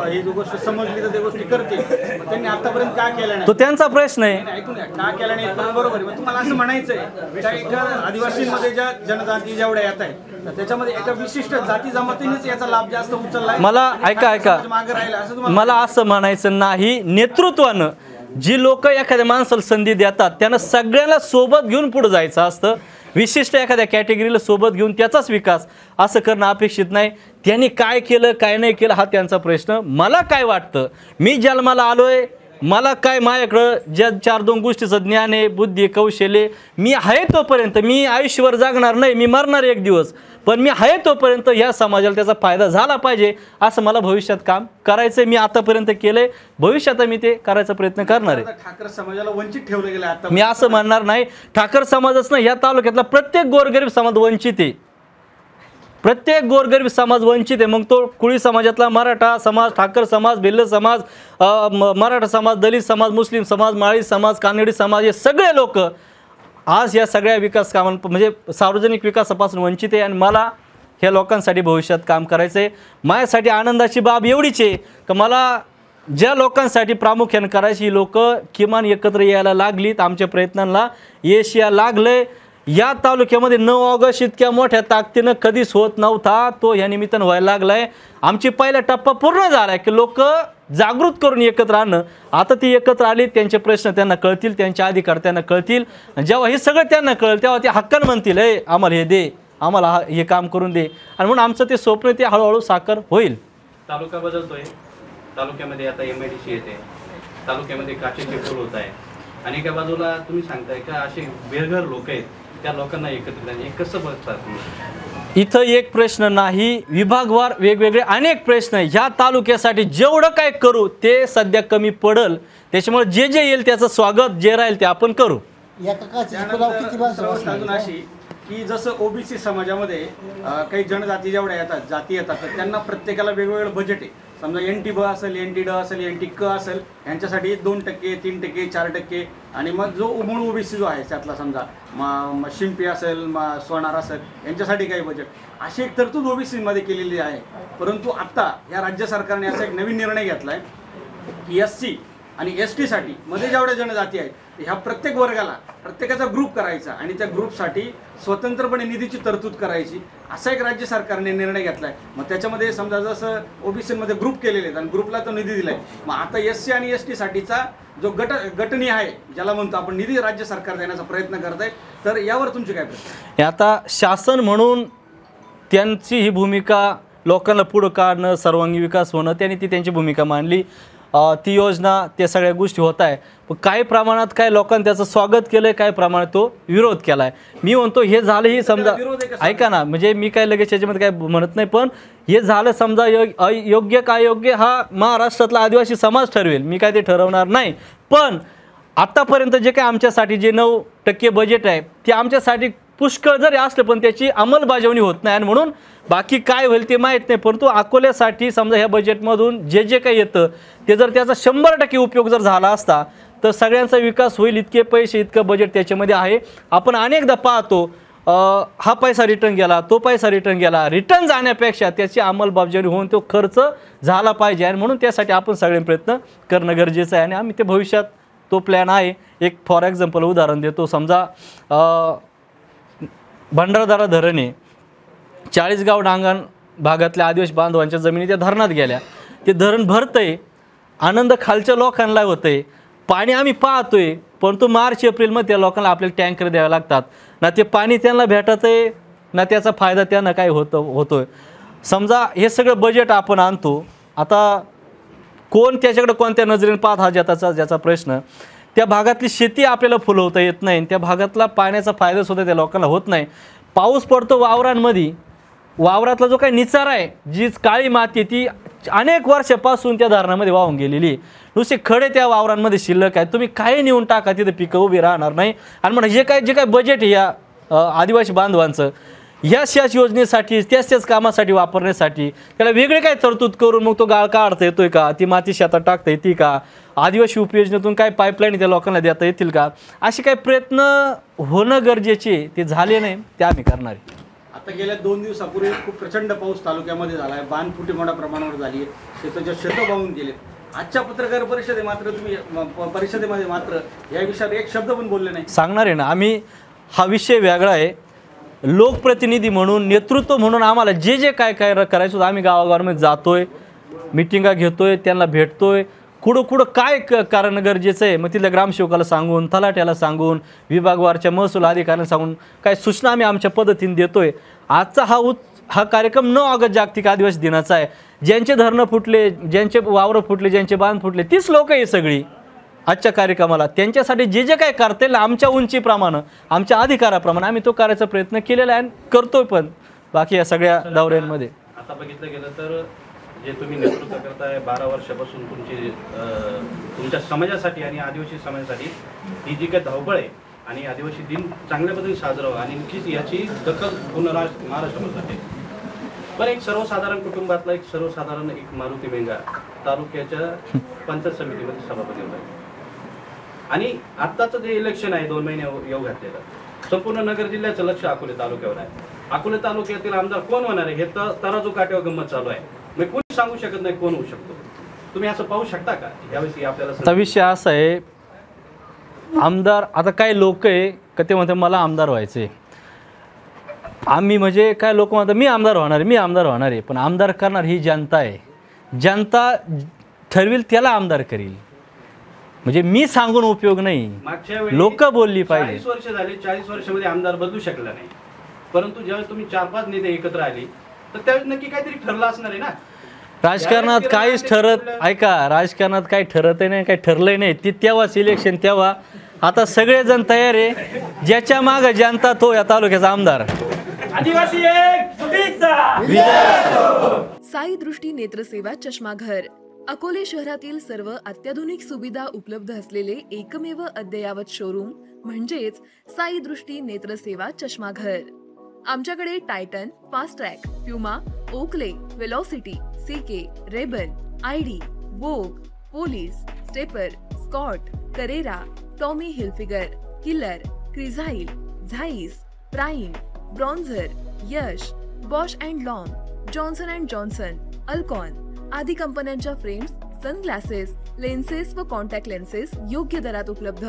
ही गोष्ट समजली तर ते गोष्टी करतील, त्यांनी आतापर्यंत का केल्या नाही तो त्यांचा प्रश्न आहे. ऐकून घ्या, का केला नाही बरोबर आहे. तुम्हाला असं म्हणायचंय आदिवासींमध्ये ज्या जनजाती जेवढ्या येत आहेत त्याच्यामध्ये एका विशिष्ट जाती जमातीनेच याचा लाभ जास्त उचलला. मला ऐका मला असं म्हणायचं नाही. नेतृत्वानं जी लोक एखाद्या माणसाला संधी देतात त्यांना सगळ्यांना सोबत घेऊन पुढे जायचं असतं. विशिष्ट एखाद्या कॅटेगरीला सोबत घेऊन त्याचाच विकास असं करणं अपेक्षित नाही. त्यांनी काय केलं काय नाही केलं हा त्यांचा प्रश्न. मला काय वाटतं मी जन्माला आलोय, मला काय माझ्याकडं ज्या 4-2 गोष्टीचं ज्ञान आहे, बुद्धी, कौशल्य, मी आहे तोपर्यंत मी आयुष्यभर जगणार नाही, मी मरणार एक दिवस, पण मी आहे तोपर्यंत ह्या समाजाला त्याचा फायदा झाला पाहिजे असं मला भविष्यात काम करायचं आहे. मी आतापर्यंत केलंय, भविष्यात मी ते करायचा प्रयत्न करणार आहे. ठाकर समाजाला वंचित ठेवलं गेलं आता. मी असं म्हणणार नाही ठाकर समाजच नाही, या तालुक्यातला प्रत्येक गोरगरीब समाज वंचित आहे. प्रत्येक गोरगरीब समाज वंचित आहे. मग तो कुळी समाजातला मराठा समाज, ठाकर समाज, भिल्ल समाज, मराठा समाज, दलित समाज, मुस्लिम समाज, माळी समाज, कानडी समाज, हे सगळे लोक आज या सगळ्या विकास कामां म्हणजे सार्वजनिक विकासापासून वंचित आहे. आणि मला ह्या लोकांसाठी भविष्यात काम करायचं आहे. माझ्यासाठी आनंदाची बाब एवढीच आहे की मला ज्या लोकांसाठी प्रामुख्याने करायची ही लोक किमान एकत्र यायला लागलीत. आमच्या प्रयत्नांना यश या लागलंय. या तालुक्यामध्ये 9 ऑगस्ट इतक्या मोठ्या ताकदीनं कधीच होत नव्हता, तो ह्या निमित्तानं व्हायला लागलाय. आमची पहिला टप्पा पूर्ण झाला की लोक जागृत करून एकत्र आणणं. आता ती एकत्र आली, त्यांचे प्रश्न त्यांना कळतील, त्यांचे अधिकार त्यांना कळतील. जेव्हा हे सगळं त्यांना कळेल तेव्हा ते हक्कानं म्हणतील आम्हाला हे दे, आम्हाला हे काम करून दे. आणि म्हणून आमचं ते स्वप्न ते हळूहळू साकार होईल. तालुका बदलतोय, तालुक्यामध्ये आता MIDC येते, तालुक्यामध्ये काचेचे पूल होत आहे आणि एका बाजूला तुम्ही सांगताय का असे बेघर लोक आहेत त्या लोकांना एकत्रित कसं बघतात? इथं एक प्रश्न नाही, विभागवार वेगवेगळे अनेक प्रश्न आहे. ह्या तालुक्यासाठी जेवढं काय करू ते सध्या कमी पडल. त्याच्यामुळे जे येईल त्याचं स्वागत, जे राहील ते आपण करू. अजून अशी की जसं ओबीसी समाजामध्ये काही जनजाती जेवढ्या येतात, जाती येतात, तर त्यांना प्रत्येकाला वेगवेगळं बजेट आहे. समजा NT ब असेल, NT ड असेल, NT क असेल, यांच्यासाठी 2%, 3%, 4%, आणि मग जो मूळ ओबीसी जो आहे त्यातला समजा शिंपी असेल, सोनार असेल, यांच्यासाठी काही बजेट, अशी एक तरतूद ओबीसीमध्ये केलेली आहे. परंतु आत्ता या राज्य सरकारने असा एक नवीन निर्णय घेतला आहे की SC आणि ST साठी मध्ये जेवढ्या जनजाती आहेत ह्या प्रत्येक वर्गाला प्रत्येकाचा ग्रुप करायचा आणि त्या ग्रुपसाठी स्वतंत्रपणे निधीची तरतूद करायची, असा एक राज्य सरकारने निर्णय घेतला आहे. मग त्याच्यामध्ये समजा जसं ओबीसीमध्ये ग्रुप केलेले आहेत आणि ग्रुपला तो निधी दिलाय, मग आता SC आणि ST साठीचा जो गटणी आहे, ज्याला म्हणतो आपण, निधी राज्य सरकार देण्याचा प्रयत्न करत आहे. तर यावर तुमची काय प्रतिक्रिया? आता शासन म्हणून त्यांची ही भूमिका लोकांना पुढं काढणं, सर्वांगी विकास होणं, त्यांनी ती त्यांची भूमिका मांडली. ती योजना, त्या सगळ्या गोष्टी होत आहे. पण काही प्रमाणात काय लोकांनी त्याचं स्वागत केलं आहे, काही प्रमाणात तो विरोध केला आहे. मी म्हणतो हे झालं, ही समजा, ऐका ना, म्हणजे मी काय लगेच याच्यामध्ये काय म्हणत नाही, पण हे झालं समजा योग्य काय योग्य हा महाराष्ट्रातला आदिवासी समाज ठरवेल, मी काय ते ठरवणार नाही. पण आत्तापर्यंत जे काय आमच्यासाठी जे 9% बजेट आहे ते आमच्यासाठी पुष्कळ जरी असलं पण त्याची अंमलबजावणी होत नाही, आणि म्हणून बाकी काय होईल ते माहीत नाही. परंतु अकोल्यासाठी समजा ह्या बजेटमधून जे जे काही येतं ते जर त्याचा 100% उपयोग जर झाला असता तर सगळ्यांचा विकास होईल. इतके पैसे, इतकं बजेट त्याच्यामध्ये आहे. आपण अनेकदा पाहतो हा पैसा रिटर्न गेला, तो पैसा रिटर्न गेला. रिटर्न जाण्यापेक्षा त्याची अंमलबजावणी होऊन तो खर्च झाला पाहिजे, आणि म्हणून त्यासाठी आपण सगळे प्रयत्न करणं गरजेचं आहे. आणि आम्ही ते भविष्यात तो प्लॅन आहे. एक फॉर एक्झाम्पल उदाहरण देतो. समजा भंडारदरा धरण आहे, 40 गाव डांगण भागातल्या आदिवासी बांधवांच्या जमिनी त्या धरणात गेल्या. ते धरण भरतंय, आनंद खालच्या लोकांना होतंय, पाणी आम्ही पाहतोय. परंतु मार्च एप्रिलमध्ये त्या लोकांना आपल्याला टँकर द्यावे लागतात, ना ते पाणी त्यांना भेटत आहे, ना त्याचा फायदा त्यांना काय होतोय. समजा हे सगळं बजेट आपण आणतो, आता कोण त्याच्याकडे कोणत्या नजरेने पाहत हा ज्याचा प्रश्न. त्या भागातली शेती आपल्याला फुलवता येत नाही, त्या भागातला पाण्याचा फायदासुद्धा त्या लोकांना होत नाही. पाऊस पडतो वावरांमध्ये, वावरातला जो काही निचारा आहे, जी काळी माती, ती अनेक वर्षापासून त्या धरणामध्ये वाहून गेलेली. नुसते खडे त्या वावरांमध्ये शिल्लक आहे. तुम्ही काही नेऊन टाका, तिथे पिकं उभी राहणार नाही. आणि म्हणा जे काय बजेट आहे या आदिवासी बांधवांचं, ह्याच योजनेसाठी, त्याच कामासाठी वापरण्यासाठी त्याला वेगळे काय तरतूद करून मग तो गाळ काढता येतोय का, ती माती शेतात टाकता येते का, आदिवासी उपयोजनेतून काय पाईपलाईन त्या लोकांना देता येतील का, असे काही प्रयत्न होणं गरजेचे. ते झाले नाही, ते आम्ही करणार आहे. आता गेल्या 2 दिवसापूर्वी खूप प्रचंड पाऊस तालुक्यामध्ये झाला आहे, बांधफुटी मोठ्या प्रमाणावर झाली आहे, शेतं वाहून गेले. आजच्या पत्रकार परिषदेमध्ये मात्र या विषयावर एक शब्द पण बोलले नाही. सांगणार आहे ना आम्ही, हा विषय वेगळा आहे. लोकप्रतिनिधी म्हणून, नेतृत्व म्हणून आम्हाला जे काय करायचं होतं आम्ही गावागावांमध्ये जातोय, मिटिंगा घेतोय, त्यांना भेटतोय. कुठं काय कारण गरजेचं आहे, मग तिथल्या ग्रामसेवकाला सांगून, तलाट्याला सांगून, विभागवारच्या महसूल अधिकाऱ्यांना सांगून काय सूचना आम्ही आमच्या पद्धतीने देतोय. आजचा हा कार्यक्रम 9 ऑगस्ट जागतिक आदिवासी दिनाचा आहे. ज्यांचे धरणं फुटले, ज्यांचे वावरं फुटले, ज्यांचे बांध फुटले, तीच लोक आहे सगळी आजच्या कार्यक्रमाला. त्यांच्यासाठी जे काय करता येईल आमच्या उंचीप्रमाणे, आमच्या अधिकाराप्रमाणे आम्ही तो करायचा प्रयत्न केलेला आहे आणि करतोय. पण बाकी या सगळ्या दौऱ्यांमध्ये आता बघितलं गेलं तर जे तुम्ही नेतृत्व करताय 12 वर्षापासून तुमच्या समाजासाठी आणि आदिवासी समाजासाठी ही जी काही धावपळ आहे, आणि आदिवासी दिन चांगल्या पद्धतीने साजरा व्हावा, आणि नक्कीच याची दखल पूर्ण महाराष्ट्रामध्ये. पण एक सर्वसाधारण कुटुंबातला एक मारुती मेंगा तालुक्याच्या पंचायत समितीमध्ये सभापती होता, आणि आत्ताचं जे इलेक्शन आहे 2 महिने येऊ घातलेलं, संपूर्ण नगर जिल्ह्याचं लक्ष अकोले तालुक्यावर आहे. अकोले तालुक्यातील आमदार कोण होणार आहे हे तर तराजू काट्यावर गंमत चालू आहे. मग कोणी सांगू शकत नाही कोण होऊ शकतो. तुम्ही असं पाहू शकता का यावेळी आपल्याला? विषय असा आहे, आमदार, आता काही लोक आहे का ते म्हणतात मला आमदार व्हायचे. आम्ही म्हणजे काय लोक म्हणतात मी आमदार होणार आहे. पण आमदार करणार ही जनता आहे. जनता ठरविल त्याला आमदार करील. म्हणजे मी सांगून उपयोग नाही, लोक बोलली पाहिजे. 40 वर्ष झाली, 40 वर्षामध्ये आमदार बदलू शकला नाही. परंतु जेव्हा तुम्ही 4-5 नेते एकत्र आले तर त्यावेळेस नक्की काहीतरी ठरलं असणार आहे ना. राजकारणात काहीच राजकारणात काही ठरत नाही, काही ठरलंय नाही. ती तेव्हाच इलेक्शन तेव्हा. आता सगळेजण तयार आहे, ज्याच्या मागे जनता तो या तालुक्याचा आमदार. आदिवासी साई दृष्टी नेत्रसेवा चष्माघर अकोले शहरातील सर्व अत्याधुनिक सुविधा उपलब्ध असलेले एकमेव अद्ययावत शोरूम म्हणजेच साई दृष्टी नेत्रसेवा चष्माघर. आमच्याकडे Titan, Fastrack, Puma, Oakley, Velocity, CK, Ray Ban, ID, Vogue, Police, Stepper, Scott, Carrera, Tommy Hilfiger, Killer, Crizal, Zeiss, Prime, Bronzer, Yash, Bausch and Lomb, Johnson and Johnson, Alcon आदी कंपन्यांच्या फ्रेम्स, सनग्लासेस, लेन्सेस व कॉन्टॅक्ट लेन्सेस योग्य दरात उपलब्ध.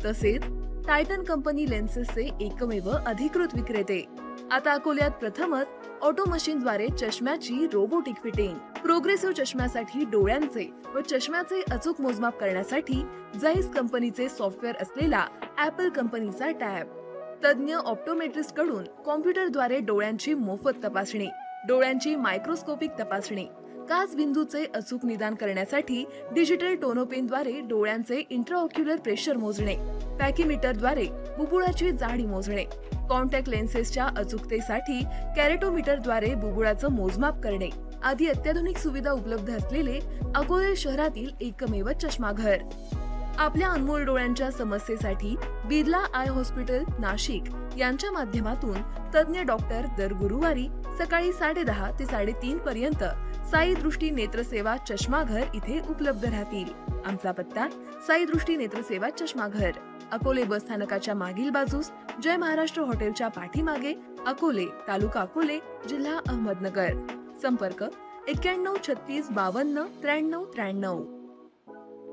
तसेच टायटन कंपनी लेन्सेसचे एकमेव अधिकृत विक्रेते. आता अकोल्यात प्रथमच ऑटो मशीनद्वारे चष्म्याची रोबोटिक फिटिंग. प्रोग्रेसिव्ह चष्म्यासाठी डोळ्यांचे व चष्म्याचे अचूक मोजमाप करण्यासाठी जाईस कंपनीचे सॉफ्टवेअर असलेला ऍपल कंपनीचा टॅब. तज्ञ ऑप्टोमेट्रिस्ट कडून कॉम्प्युटरद्वारे डोळ्यांची मोफत तपासणी, डोळ्यांची मायक्रोस्कोपिक तपासणी, काच बिंदूचे अचूक निदान करण्यासाठी डिजिटल टोनोपेनद्वारे डोळ्यांचे इंट्राऑक्युलर प्रेशर मोजणे, पॅकीमीटरद्वारे बुबुळाची जाडी मोजणे, कॉन्टॅक्ट लेन्सेसच्या अचूकतेसाठी कॅरेटोमीटरद्वारे बुबुळाचं मोजमाप करणे आदी अत्याधुनिक सुविधा उपलब्ध असलेले अकोले शहरातील एकमेव चष्माघर. आपल्या अनमोल डोळ्यांच्या समस्येसाठी बिर्ला आय हॉस्पिटल नाशिक यांच्या माध्यमातून तज्ञ डॉक्टर दर गुरुवारी सकाळी 10:30 ते 3:30 पर्यंत साई दृष्टी नेत्रसेवा चष्माघर इथे उपलब्ध राहतील. आमचा पत्ता साई दृष्टी नेत्रसेवा चष्माघर, अकोले बस स्थानकाच्या मागील बाजूस, जय महाराष्ट्र हॉटेलच्या पाठीमागे, अकोले, तालुका अकोले, जिल्हा अहमदनगर. संपर्क 91 36 52 93 93.